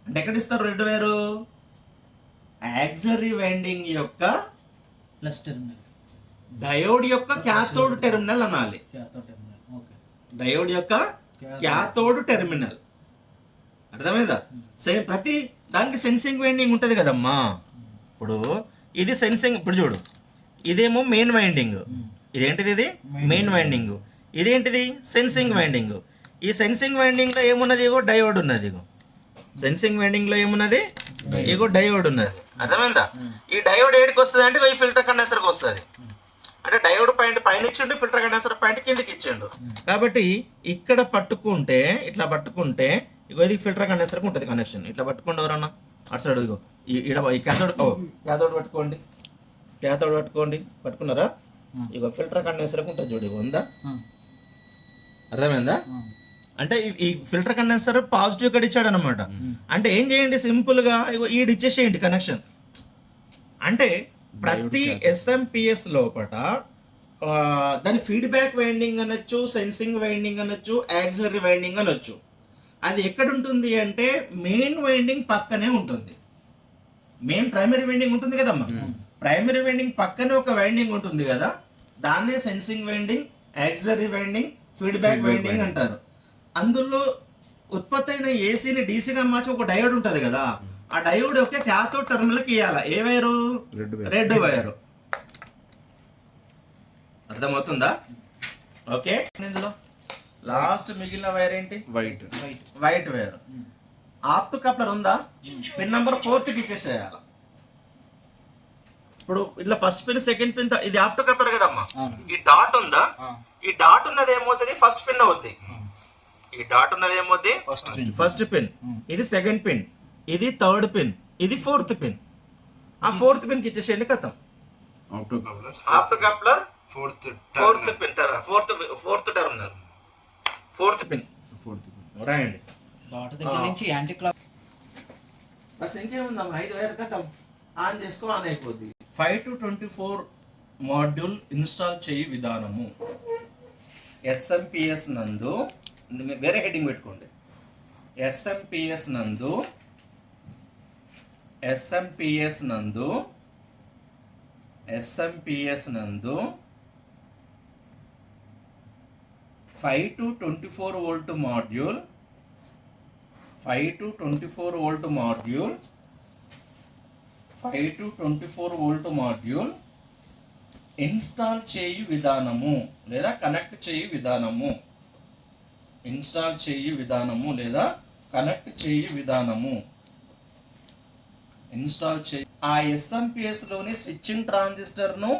అంటే ఎక్కడ ఇస్తారు రెడ్ వైరు? యాక్సిలరీ వైండింగ్ యొక్క ప్లస్ టెర్మినల్, డయోడ్ యొక్క క్యాథోడ్ టెర్మినల్ అనాలి. డయోడ్ యొక్క క్యాథోడ్ టెర్మినల్. అర్థమైందా? సేమ్ ప్రతి దానికి సెన్సింగ్ వైండింగ్ ఉంటుంది కదమ్మా. ఇప్పుడు ఇది సెన్సింగ్, ఇప్పుడు చూడు, ఇదేమో మెయిన్ వైండింగ్, ఇదేంటిది? ఇది మెయిన్ వైండింగ్. ఇదేంటిది? Sensing winding. ఈ సెన్సింగ్ వైండింగ్ లో ఏమున్నది? ఇగో డయోడ్ ఉన్నది. ఇగో సెన్సింగ్ వైండింగ్ లో ఏమున్నది? ఇగో డయోడ్ ఉన్నది. అర్థమైందా? ఈ డయోడ్ ఏడికి వస్తుంది అంటే ఈ ఫిల్టర్ కండెన్సర్కి వస్తుంది. అంటే డయోడ్ పాయింట్ పైన ఇచ్చిండు, ఫిల్టర్ కండెన్సర్ పాయింట్ కిందకి ఇచ్చిండు. కాబట్టి ఇక్కడ పట్టుకుంటే, ఇట్లా పట్టుకుంటే ఇగో ఇది ఫిల్టర్ కండెన్సర్కి ఉంటుంది కనెక్షన్. ఇట్లా పట్టుకోండి ఎవరన్నా అటు సైడ్. ఇగో ఈ క్యాథోడ్ పట్టుకోండి, క్యాథోడ్ పట్టుకోండి. పట్టుకున్నారా? ఇగో ఫిల్టర్ కండెన్సర్కి ఉంటుంది చూడు, ఇగో ఉందా? అర్థమైందా? అంటే ఈ ఫిల్టర్ కండెన్సర్ పాజిటివ్ ఇక్కడ ఇచ్చాడు అనమాట. అంటే ఏం చేయండి, సింపుల్ గా ఈడు ఇచ్చేసేయండి కనెక్షన్. అంటే ప్రతి SMPS లోపల దాని ఫీడ్బ్యాక్ వైండింగ్ అనొచ్చు, సెన్సింగ్ వైండింగ్ అనొచ్చు, యాక్సిలరీ వైండింగ్ అనొచ్చు. అది ఎక్కడ ఉంటుంది అంటే మెయిన్ వైండింగ్ పక్కనే ఉంటుంది. మెయిన్ ప్రైమరీ వైండింగ్ ఉంటుంది కదమ్మా. ప్రైమరీ వైండింగ్ పక్కనే ఒక వైండింగ్ ఉంటుంది కదా, దాన్నే sensing winding, auxiliary winding, feedback winding అంటారు. అందులో ఉత్పత్తి అయిన ఏసీని డీసీగా మార్చి ఒక డయోడ్ ఉంటుంది కదా, ఆ డయోడ్ యొక్క క్యాథోడ్ టెర్మినల్కి ఇవ్వాలి. ఏ వైరు? Red wire. అర్థమవుతుందా? ఓకే. ఇందులో లాస్ట్ మిగిలిన వైర్ ఏంటి? White. White wire. Opt coupler ఉందా? పిన్ నంబర్ 4కి ఇచ్చేసేయాలి. ఇప్పుడు ఇట్లా ఫస్ట్ పిన్, సెకండ్ పిన్, ఇది ఆప్ట్ కప్లర్ కదమ్మా. ఈ డాట్ ఉందా? ఈ డాట్ ఉన్నది ఏమవుతుంది? ఫస్ట్ పిన్ అవుద్ది. ఈ డాట్ ఉన్నది ఏమవుద్ది? First pin. ఇది సెకండ్ పిన్, ఇది థర్డ్ పిన్, ఇది ఫోర్త్ పిన్. ఆ ఫోర్త్ పిన్ కి ఇచ్చేసేయండి, కథం. Opt coupler fourth pin, fourth terminal, fourth pin రాయండి. డాట్ దగ్గర నుంచి యాంటీ క్లాక్. బస్ ఇంకేముందమ్మా, 5 వైర్ కథం. ఆన్ చేసుకో, ఆన్ అయిపోద్ది. 5 to 24 మాడ్యూల్ ఇన్స్టాల్ చేయి విధానము. ఎస్ఎంపిఎస్ నందు వేరే హెడ్డింగ్ పెట్టుకోండి. ఎస్ఎంపిఎస్ నందు 5 to 24 volt module, 5 to 24 volt module, 5 to 24 volt module install చేయు విధానము లేదా కనెక్ట్ చేయు విధానము. ఇన్స్టాల్ చేయు విధానము లేదా కనెక్ట్ చేయు విధానము. ఇన్స్టాల్ చేయి. ఆ ఎస్ఎంపిఎస్ లోని స్విచ్చింగ్ ట్రాన్సిస్టర్ను,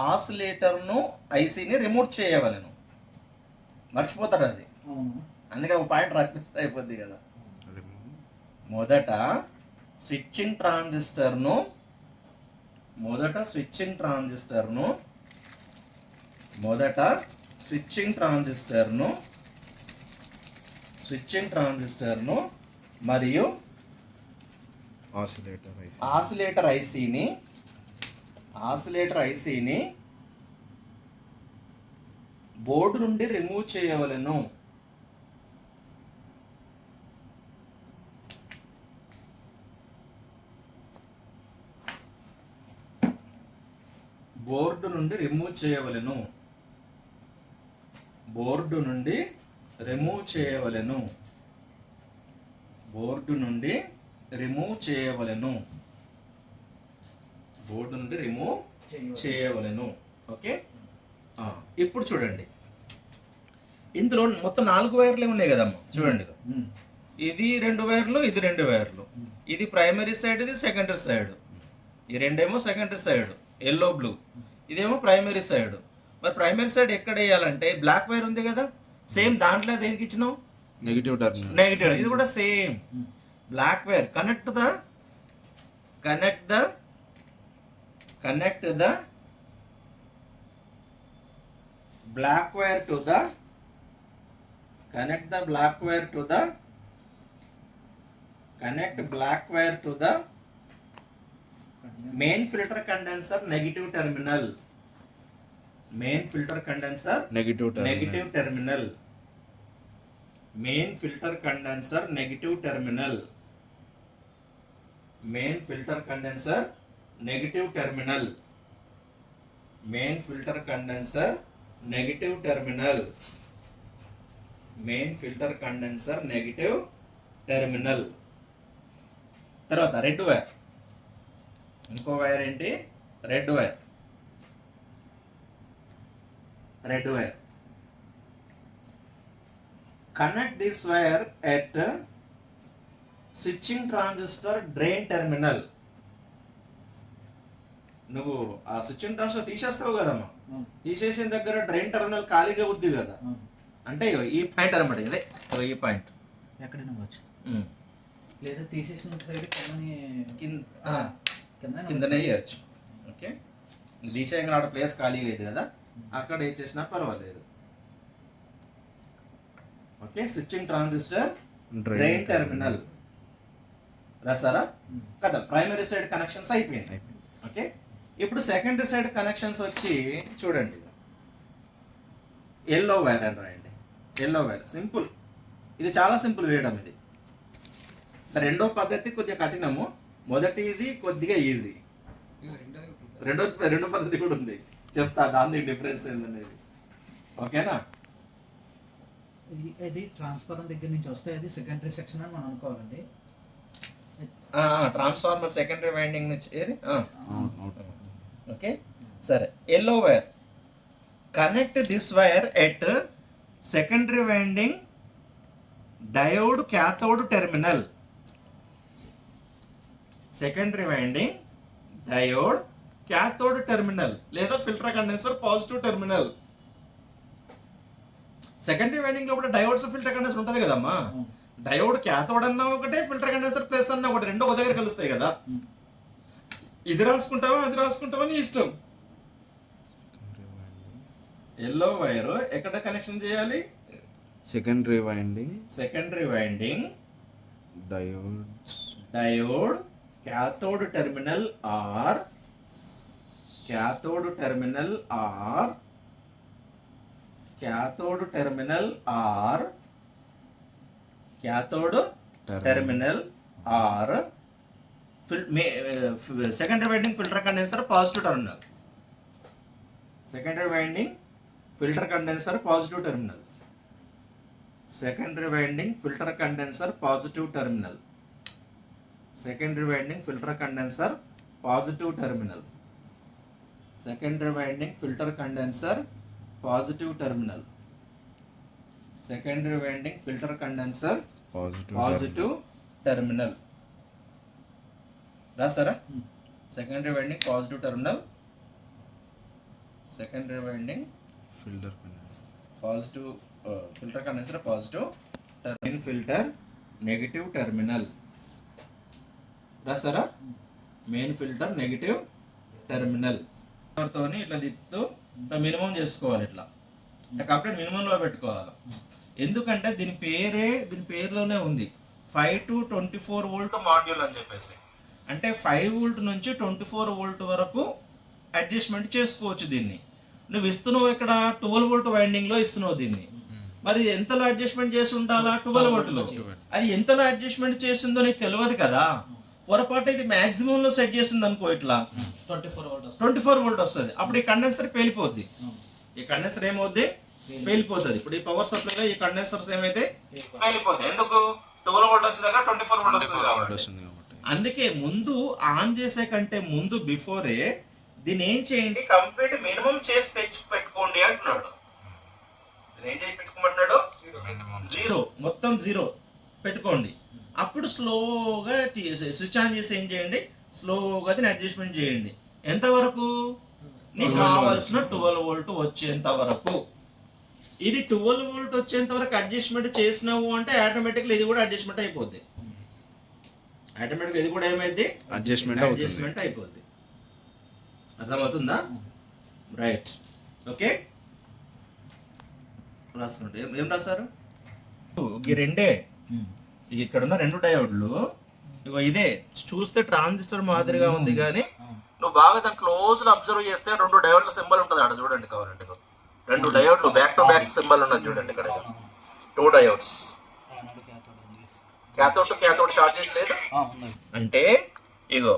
ఆసిలేటర్ను, ఐసీని రిమూవ్ చేయవలెను. మర్చిపోతారు అది, అందుకే ఒక పాయింట్ రాపిస్తే అయిపోద్ది కదా. మొదట స్విచ్చింగ్ ట్రాన్సిస్టర్ను మరియు ఆసిలేటర్ ఐసీని బోర్డు నుండి రిమూవ్ చేయవలెను. బోర్డు నుండి రిమూవ్ చేయవలెను. ఓకే. ఇప్పుడు చూడండి, ఇందులో మొత్తం 4 వైర్లే ఉన్నాయి కదమ్మా. చూడండి, ఇది 2 వైర్లు, ఇది 2 వైర్లు, ఇది ప్రైమరీ సైడ్, ఇది సెకండరీ సైడ్. ఈ రెండేమో సెకండరీ సైడ్, ఎల్లో బ్లూ. ఇదేమో ప్రైమరీ సైడ్. మరి ప్రైమరీ సైడ్ ఎక్కడ వేయాలంటే బ్లాక్ వైర్ ఉంది కదా, సేమ్ దాంట్లో దేనికి ఇచ్చినావు? నెగిటివ్. ఇది కూడా same black wire. Connect the black wire to the connect black wire to the main filter condenser negative terminal. Main filter condenser negative terminal. Main filter condenser negative terminal. Main filter condenser negative terminal. Main filter condenser negative terminal. Main filter condenser negative terminal. తర్వాత red wire. ఇంకో wire ఏంటి? Red wire. Connect this wire at switching transistor drain terminal. నువ్వు ఆ switching transistor తీసేస్తావు కదమ్మా, తీసేసిన దగ్గర drain terminal ఖాళీగా ఉంది కదా, అంటే ఈ పాయింట్ అనమాట. ఇదే ఈ పాయింట్ ఎక్కడైనా వచ్చు, లేదా తీసేసిన సైడ్ కిందనే వేయచ్చు. ఓకే, తీసేయంగా ఆడ ప్లేస్ ఖాళీగా అయింది కదా, అక్కడ ఏ చేసినా పర్వాలేదు. Okay, switching transistor drain terminal రాసారా కదా. ప్రైమరీ సైడ్ కనెక్షన్స్ అయిపోయింది. ఓకే, ఇప్పుడు సెకండరీ సైడ్ కనెక్షన్స్ వచ్చి చూడండి, ఎల్లో వైర్ అని రాయండి. ఎల్లో వైర్ సింపుల్, ఇది చాలా సింపుల్ వేయడం. ఇది రెండో పద్ధతి కొద్దిగా కఠినము, మొదటిది కొద్దిగా ఈజీ. రెండో పద్ధతి కూడా ఉంది, చెప్తా దాని డిఫరెన్స్ ఏందనేది. ఓకేనా? ఇది ట్రాన్స్ఫార్మర్ దగ్గర నుంచి వస్తే అది సెకండరీ సెక్షన్ అని మనం అనుకోవాలండి. ట్రాన్స్ఫార్మర్ సెకండరీ వైండింగ్ నుంచి ఏది? ఓకే, సరే. Yellow wire, connect this wire at secondary winding diode cathode terminal. Secondary winding diode cathode terminal లేదా filter condenser positive terminal. Secondary winding లో కూడా డయోడ్స్ ఫిల్టర్ కండెన్సర్ ఉంటుంది కదమ్మా. డయోడ్ క్యాథోడ్ అన్నా ఒకటే, ఫిల్టర్ కండెన్సర్ ప్లస్ అన్నా ఒకటి, రెండు ఒక దగ్గర కలుస్తాయి కదా. ఇది రాసుకుంటావా అది రాసుకుంటావా నీ ఇష్టం. ఎల్లో వైర్ ఎక్కడ కనెక్షన్ చేయాలి? Secondary winding secondary winding diode cathode terminal or cathode terminal or cathode terminal or cathode terminal or secondary winding filter condenser positive terminal. Secondary winding filter condenser positive terminal. Secondary winding filter condenser positive terminal. Secondary winding filter condenser positive terminal. Secondary winding filter condenser positive terminal. Secondary winding filter condenser positive terminal. రాస్తారా? Secondary winding positive terminal, secondary winding filter positive filter condenser positive terminal, filter negative terminal. రాస్తారా? Main filter negative terminal. తోని ఇట్లా తిప్పుతూ ఇట్లా minimum చేసుకోవాలి. ఇట్లా complete మినిమంలో పెట్టుకోవాలి. ఎందుకంటే దీని పేరులోనే ఉంది 5 to 24 వోల్ట్ మాడ్యూల్ అని చెప్పేసి. అంటే 5 వోల్ట్ నుంచి 24 వోల్ట్ వరకు అడ్జస్ట్మెంట్ చేసుకోవచ్చు దీన్ని. నువ్వు ఇస్తున్నావు ఇక్కడ 12 వోల్ట్ వైండింగ్ లో ఇస్తున్నావు దీన్ని. మరి ఎంతలో అడ్జస్ట్మెంట్ చేసి ఉండాలా? 12 వోల్ట్లో. అది ఎంతలో అడ్జస్ట్మెంట్ చేసిందో నీకు తెలియదు కదా. పొరపాటు ఇది మాక్సిమం లో సెట్ చేసింది అనుకో, ఇట్లా 24 వోల్ట్ వస్తుంది. అప్పుడు ఈ కండెన్సర్ పేలిపోద్ది. ఈ కండెన్సర్ ఏమవుద్ది? పేలిపోతుంది. ఇప్పుడు ఈ పవర్ సప్లైలో ఈ కండెన్సర్స్ ఏమైతే పేలిపోతాయి. ఎందుకు? 12 వోల్ట్ వచ్చేదాకా 24 వోల్ట్ వస్తుంది కాబట్టి. అందుకే ముందు ఆన్ చేసే కంటే ముందు బిఫోరే దీన్ని ఏం చేయండి, కంప్లీట్ మినిమం చేసి పెట్టుకోండి అంటున్నాడు. దీన్ని ఏం చేసి పెట్టుకోమంటున్నాడు? 0, మొత్తం 0 పెట్టుకోండి. అప్పుడు స్లోగా స్విచ్ ఆన్ చేసి ఏం చేయండి, స్లోగా దీన్ని అడ్జస్ట్మెంట్ చేయండి. ఎంతవరకు? నీకు కావాల్సిన 12 వోల్ట్ వచ్చేంత వరకు. ఇది 12 వోల్ట్ వచ్చేంత వరకు అడ్జస్ట్మెంట్ చేసినావు అంటే ఆటోమేటిక్గా ఇది కూడా అడ్జస్ట్మెంట్ అయిపోద్ది. ఆటోమేటిక్గా ఇది కూడా ఏమైంది? అడ్జస్ట్మెంట్ అయిపోద్ది. అర్థమవుతుందా? Right, okay. రాసుకుంటే ఏం రాశారు? ఈ రెండే, ఇక్కడ ఉన్న 2 డయోడ్లు. ఇగో ఇదే చూస్తే ట్రాన్సిస్టర్ మాదిరిగా ఉంది, కానీ నువ్వు బాగా దాని క్లోజ్ లో అబ్జర్వ్ చేస్తే 2 డయోడ్ల సింబల్ ఉంటుంది అక్కడ చూడండి. కావాలంటే 2 డయోడ్లు బ్యాక్ టు బ్యాక్ సింబల్ ఉన్నది చూడండి ఇక్కడ. 2 diodes cathode to cathode short చేసి లేదు అంటే, ఇగో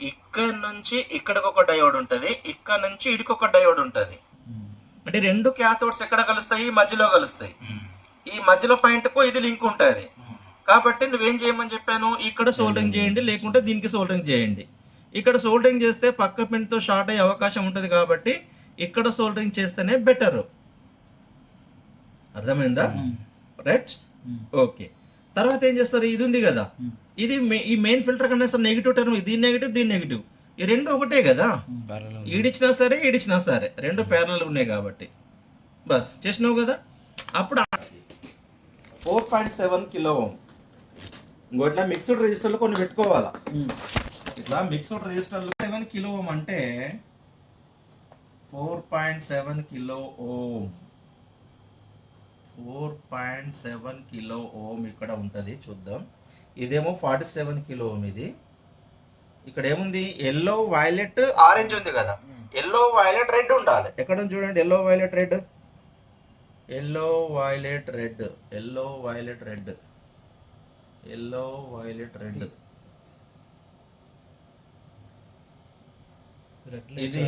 ఇక్కడ నుంచి ఇక్కడికి ఒక డయోడ్ ఉంటుంది, ఇక్కడ నుంచి ఇడికి ఒక డయోడ్ ఉంటుంది. అంటే 2 క్యాథోడ్స్ ఎక్కడ కలుస్తాయి? మధ్యలో కలుస్తాయి. ఈ మధ్యలో పాయింట్ కు ఇది లింక్ ఉంటుంది. కాబట్టి నువ్వేం చేయమని చెప్పాను, ఇక్కడ సోల్డరింగ్ చేయండి, లేకుంటే దీనికి సోల్డరింగ్ చేయండి. ఇక్కడ సోల్డరింగ్ చేస్తే పక్క పిన్తో షార్ట్ అయ్యే అవకాశం ఉంటుంది, కాబట్టి ఇక్కడ సోల్డరింగ్ చేస్తేనే బెటర్. అర్థమైందా? Right, okay. తర్వాత ఏం చేస్తారు? ఇది ఉంది కదా, ఇది ఈ main filter condenser negative term, దీని నెగిటివ్ దీని నెగిటివ్, ఈ రెండు ఒకటే కదా. ఈడిచ్చినా సరే ఈడిచ్చినా సరే 2 ప్యారలల్ ఉన్నాయి కాబట్టి బస్ చేసినావు కదా. అప్పుడు 4.7 కిలో ఓం. ఇంకో ఇట్లా మిక్స్డ్ రెజిస్టర్లు కొన్ని పెట్టుకోవాలా. ఇట్లా మిక్స్డ్ రెజిస్టర్లు 7 కిలో ఓం అంటే 4.7 కిలో ఓం. 4.7 కిలో ఓం ఇక్కడ ఉంటుంది, చూద్దాం. ఇదేమో 47 కిలో ఓం. ఇది ఇక్కడ ఏముంది? ఎల్లో, వైలెట్, ఆరెంజ్ ఉంది కదా. ఎల్లో, వైలెట్, రెడ్ ఉండాలి. ఎక్కడ చూడండి, yellow, violet, red, yellow, violet, red, yellow, violet, red, yellow, violet, red. ఇది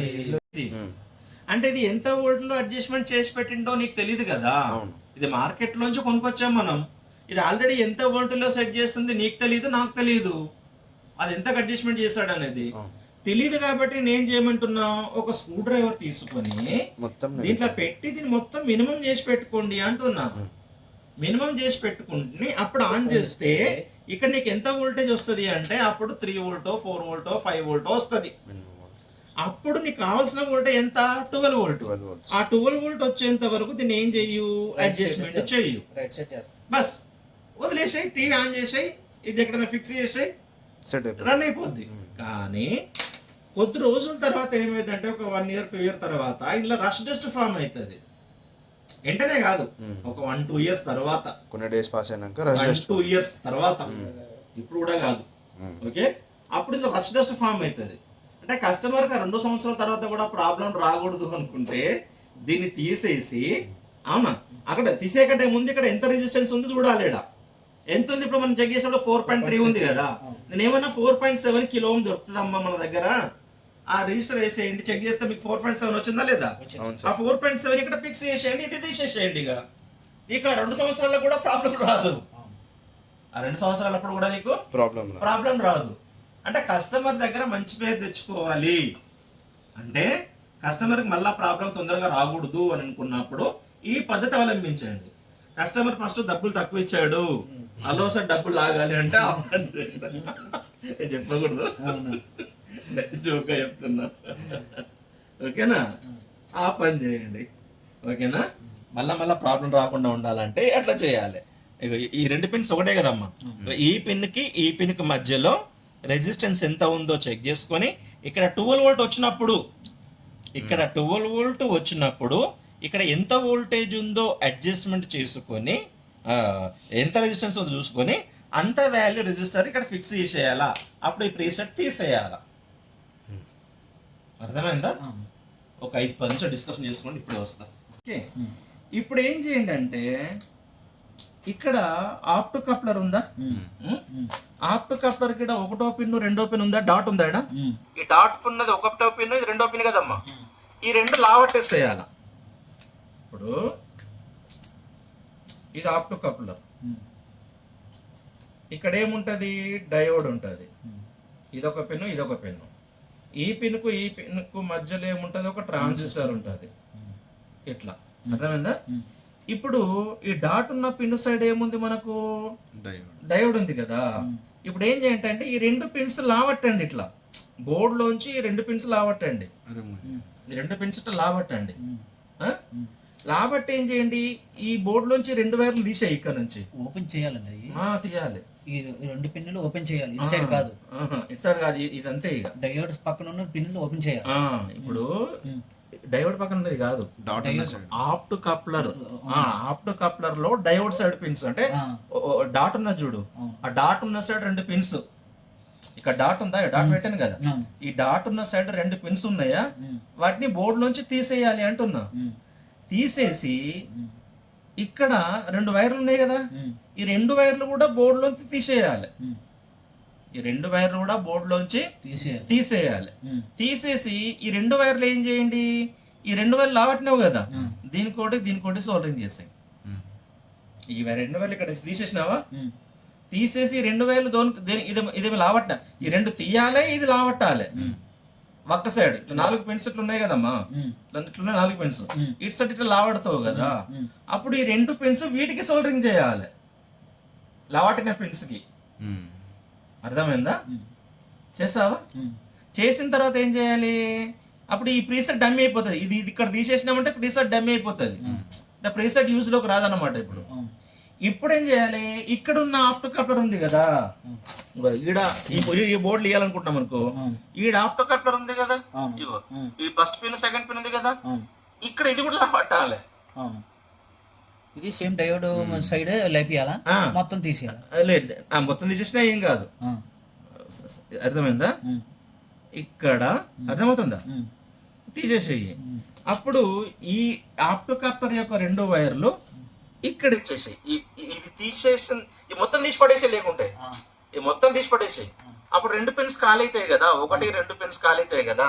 అంటే ఇది ఎంత వోల్ట్ లో అడ్జస్ట్మెంట్ చేసి పెట్టిండో నీకు తెలియదు కదా. ఇది మార్కెట్ లోంచి కొనుక్కొచ్చాం మనం. ఇది ఆల్రెడీ ఎంత వోల్ట్ లో సెట్ చేస్తుంది నీకు తెలియదు, నాకు తెలియదు. అది ఎంత అడ్జస్ట్మెంట్ చేస్తాడు అనేది. తెలియదు కాబట్టి నేను చేయమంటున్నా, ఒక స్క్రూ డ్రైవర్ తీసుకొని మొత్తం దీంట్లో పెట్టి దీన్ని మొత్తం మినిమం చేసి పెట్టుకోండి అంటున్నా. మినిమం చేసి పెట్టుకుంటే అప్పుడు ఆన్ చేస్తే ఇక్కడ నీకు ఎంత వోల్టేజ్ వస్తుంది అంటే అప్పుడు 3 వోల్టో 4 వోల్టో 5 వోల్టో వస్తుంది. అప్పుడు నీకు కావాల్సిన వోల్టేజ్ ఎంత? 12 వోల్ట్. ఆ 12 వోల్ట్ వచ్చేంత వరకు దీన్ని ఏం చెయ్యు, అడ్జస్ట్మెంట్ చెయ్యు. రైట్ సైడ్ చేస్తాం. బస్ వదిలేసాయి, టీవీ ఆన్ చేసాయి, ఇది ఎక్కడైనా ఫిక్స్ చేసాయి, సెట్ అయిపోయింది, రన్ అయిపోద్ది. కానీ కొద్ది రోజుల తర్వాత ఏమైందంటే ఒక 1 ఇయర్ 2 ఇయర్ తర్వాత ఇలా రష్ డస్ట్ ఫామ్ అవుతుంది. వెంటనే కాదు, ఒక 1-2 ఇయర్స్ తర్వాత, కొన్ని డేస్ పాస్ అయినాక 1-2 ఇయర్స్ తర్వాత, ఇప్పుడు కూడా కాదు. ఓకే, అప్పుడు ఇలా రష్ డస్ట్ ఫామ్ అవుతుంది. అంటే కస్టమర్కి 2 సంవత్సరాల తర్వాత కూడా ప్రాబ్లం రాకూడదు అనుకుంటే దీన్ని తీసేసి, అవునా, అక్కడ తీసేకంటే ముందు ఇక్కడ ఎంత రెసిస్టెన్స్ ఉంది చూడాలి. ఎంత ఉంది? ఇప్పుడు మనం చెక్ చేసినప్పుడు 4.3 ఉంది కదా. నేను ఏమన్నా 4.7 కిలో ఓం దొరుకుతుందమ్మా మన దగ్గర, ఆ రిజిస్టర్ వేసేయండి, చెక్ చేస్తే మీకు 4.7 వచ్చిందా లేదా? ఆ 4.7 ఇక్కడ ఫిక్స్ చేసేయండి, ఇది తీసేసేయండి. ఇక 2 సంవత్సరాల్లో కూడా ప్రాబ్లం రాదు. ఆ 2 సంవత్సరాలప్పుడు కూడా నీకు ప్రాబ్లం రాదు. అంటే కస్టమర్ దగ్గర మంచి పేరు తెచ్చుకోవాలి అంటే కస్టమర్కి మళ్ళీ ప్రాబ్లం తొందరగా రాకూడదు అని అనుకున్నప్పుడు ఈ పద్ధతి అవలంబించండి. కస్టమర్ ఫస్ట్ డబ్బులు తక్కువ ఇచ్చాడు, అలోసారి డబ్బులు లాగాలి అంటే చెప్పకూడదు, జోక్గా చెప్తున్నా. ఓకేనా? ఆ పని చేయండి. ఓకేనా? మళ్ళా ప్రాబ్లం రాకుండా ఉండాలంటే అట్లా చేయాలి. ఈ 2 పిన్స్ ఒకటే కదమ్మా. ఈ పిన్కి ఈ పిన్కి మధ్యలో రెసిస్టెన్స్ ఎంత ఉందో చెక్ చేసుకొని ఇక్కడ 12 వోల్ట్ వచ్చినప్పుడు, ఇక్కడ 12 వోల్ట్ వచ్చినప్పుడు ఇక్కడ ఎంత వోల్టేజ్ ఉందో అడ్జస్ట్మెంట్ చేసుకొని, ఎంత రెసిస్టెన్స్ ఉందో చూసుకొని అంత వాల్యూ రెసిస్టర్ ఇక్కడ ఫిక్స్ చేసేయాలా. అప్పుడు ఈ ప్రీసెట్ తీసేయాలా. అర్థమైందా? ఒక 5-10 నిమిషాలు డిస్కషన్ చేసుకోండి, ఇప్పుడు వస్తా. ఓకే, ఇప్పుడు ఏం చేయండి అంటే ఇక్కడ ఆప్టో కప్లర్ ఉందా? ఆప్టో కప్లర్ ఇక్కడ 1వ పిన్ 2వ పిన్ ఉందా? డాట్ ఉందా? ఈ డాట్ ఉన్నది 1వ పిన్, ఇది 2వ పిన్ కదమ్మా. ఈ 2 లావట్టేసేయాల. ఇప్పుడు ఇది ఆప్టో కప్లర్, ఇక్కడ ఏముంటది? డయోడ్ ఉంటుంది. ఇదొక పిన్, ఇదొక పిన్. ఈ పిన్కు ఈ పిన్కు మధ్యలో ఏముంటది? ఒక ట్రాన్సిస్టర్ ఉంటుంది. ఇట్లా అర్థమైందా? ఇప్పుడు ఈ డాట్ ఉన్న పిన్ సైడ్ ఏముంది? మనకు డయోడ్ ఉంది కదా. ఇప్పుడు ఏం చేయండి అంటే ఈ 2 పిన్స్ లావట్టండి. ఇట్లా బోర్డులోంచి ఈ 2 పిన్స్ లావట్టండి. ఈ 2 పిన్స్ ఇట్లా లావట్టండి. లాబట్టి ఏం చేయండి? ఈ బోర్డులోంచి 2 వైర్లు తీసేయి. ఇక్కడ నుంచి ఓపెన్ చేయాలండి, తీయాలి. ఈ 2 పిన్నులు ఓపెన్ చేయాలి, ఇటు సైడ్ కాదు. ఇటు సైడ్ కాదు, ఇదంతే. ఇక డయోడ్ పక్కన ఉన్న పిన్నులు ఓపెన్ చేయాలి. ఇప్పుడు డయోడ్ పక్కన ఉన్నది కాదు, ఆప్టో కప్లర్. ఆప్టో కప్లర్ లో డయోడ్ సైడ్ పిన్స్ అంటే డాట్ ఉన్న చూడు, ఆ డాట్ ఉన్న సైడ్ 2 పిన్స్. ఇక్కడ డాట్ ఉందా? డాట్ పెట్టాను కదా. ఈ డాట్ ఉన్న సైడ్ 2 పిన్స్ ఉన్నాయా? వాటిని బోర్డు నుంచి తీసేయాలి అంటున్నా. తీసేసి ఇక్కడ 2 వైర్లు ఉన్నాయి కదా, ఈ 2 వైర్లు కూడా బోర్డులోంచి తీసేయాలి. ఈ 2 వైర్లు కూడా బోర్డులోంచి తీసేయాలి. తీసేసి ఈ 2 వైర్లు ఏం చేయండి? ఈ 2 వైర్లు లావట్టినావు కదా, దీనికోటి సోల్డరింగ్ చేసాయి. ఈ 2 వైర్లు ఇక్కడ తీసేసినావా? తీసేసి 2 వైర్లు ఇదేమి లావట్టినా, ఈ 2 తీయాలి, ఇది లావట్టాలి. ఒక్క సైడ్ ఇట్లా 4 పిన్స్ ఇట్లా ఉన్నాయి కదమ్మా, ఇట్లా 4 పిన్స్ ఇటు సైడ్ ఇట్లా లావడతావు కదా. అప్పుడు ఈ 2 పిన్స్ వీటికి సోల్డరింగ్ చేయాలి, లావటిన పిన్స్ కి. అర్థమైందా? చేసావా? చేసిన తర్వాత ఏం చేయాలి? అప్పుడు ఈ ప్రీసెట్ డమ్మీ అయిపోతుంది. ఇది ఇక్కడ తీసేసినామంటే ప్రీసెట్ డమ్మీ అయిపోతుంది, ప్రీసెట్ యూజ్ లోకి రాదన్నమాట. ఇప్పుడు ఏం చేయాలి? ఇక్కడ ఉన్న ఆప్టో కప్లర్ ఉంది కదా, ఈడ ఈ బోర్డులు ఇవ్వాలనుకుంటున్నాం అనుకో, ఈడ ఆప్టో కప్లర్ ఉంది కదా, ఇగో ఈ ఫస్ట్ పిన్ సెకండ్ పిన్ ఉంది కదా, ఇక్కడ ఇది కూడా పట్టాలి. ఇది సేమ్ డయోడ్ సైడ్ లేపియాలా, మొత్తం తీసేయాలి? లేదు, మొత్తం తీసేసినా ఏం కాదు. అర్థమైందా? ఇక్కడ అర్థమవుతుందా? తీసేసేయి. అప్పుడు ఈ ఆప్టో కప్లర్ యొక్క 2 వైర్లు ఇక్కడ ఇచ్చేసాయి. ఇది తీసేసి మొత్తం తీసి పడేసి లేకుంటే ఈ మొత్తం తీసి పడేసాయి. అప్పుడు 2 పిన్స్ ఖాళీ అవుతాయి కదా, 1-2 పిన్స్ ఖాళీ అవుతాయి కదా.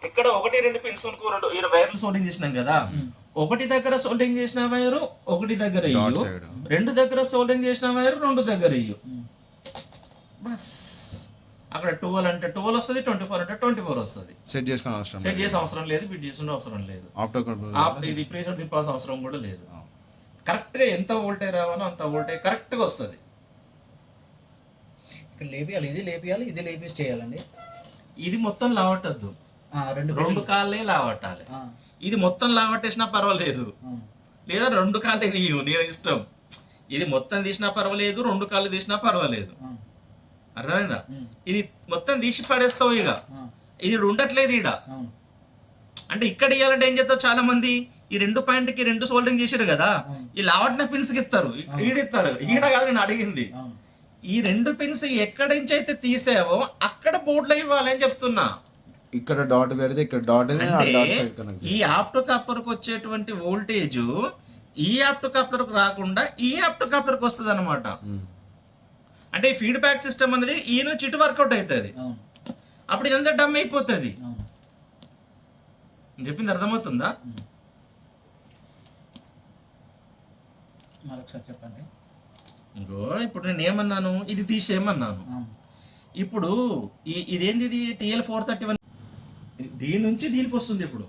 ఇక్కడ 1-2 పిన్స్ 2 వైర్లు సోల్డింగ్ చేసినాం కదా. 1 దగ్గర సోల్డింగ్ చేసిన వైరు 1 దగ్గర ఇయ్యు, 2 దగ్గర సోల్డింగ్ చేసిన వైరు 2 దగ్గర ఇయ్యు. బస్ అక్కడ 12 అంటే 12 వస్తుంది, 24 అంటే 24 వస్తుంది. సెట్ చేసుకునే అవసరం సెట్ చేసే అవసరం లేదు, బిట్ చేసిన అవసరం లేదు, ఆప్టో కంట్రోల్ ఇది ప్రెషర్ తిప్పాల్సిన అవసరం కూడా లేదు. కరెక్ట్గా ఎంత వోల్టేజ్ రావాలో అంత వోల్టేజ్ కరెక్ట్గా వస్తుంది. ఇక్కడ లేపియాలి, ఇది లేపియాలి, ఇది లేపేసి చేయాలండి. ఇది మొత్తం లావట్టద్దు, రెండు కాళ్ళే లావట్టాలి. ఇది మొత్తం లావట్టేసినా పర్వాలేదు, లేదా రెండు కాళ్ళే తీయు, నీ ఇష్టం. ఇది మొత్తం తీసినా పర్వాలేదు, రెండు కాళ్ళు తీసినా పర్వాలేదు. అర్థమైందా? ఇది మొత్తం తీసి పడేస్తావు ఇక, ఇది ఉండట్లేదు ఈడ. అంటే ఇక్కడ ఇవ్వాలంటే ఏం చేస్తారు చాలా మంది, ఈ 2 పాయింట్కి 2 సోల్డరింగ్ చేశారు కదా, ఈ లావట్న పిన్స్కి ఇస్తారు, ఈడిస్తారు. ఈడ కాదు నేను అడిగింది, ఈ 2 పిన్స్ ఎక్కడి నుంచి అయితే తీసావో అక్కడ బోర్డులో ఇవ్వాలి అని చెప్తున్నా. ఇక్కడ డాట్ పెడితే ఇక్కడ డాట్ ఈ ఆప్టో కాపర్కి వచ్చేటువంటి వోల్టేజ్ ఈ ఆప్టో కాపర్కి రాకుండా ఈ ఆప్టో కాపర్కి వస్తుంది అనమాట. అంటే ఈ ఫీడ్బ్యాక్ సిస్టమ్ అనేది ఈ నుంచి ఇటు వర్కౌట్ అవుతుంది, అప్పుడు ఇదంతా డమ్ అయిపోతుంది. చెప్పింది అర్థమవుతుందా? మరొకసారి చెప్పండి. ఇంకో ఇప్పుడు నేను ఏమన్నాను, ఇది తీసేయమన్నాను. ఇప్పుడు ఇదేంటి, ఇది TL431 దీని నుంచి దీనికి వస్తుంది ఇప్పుడు.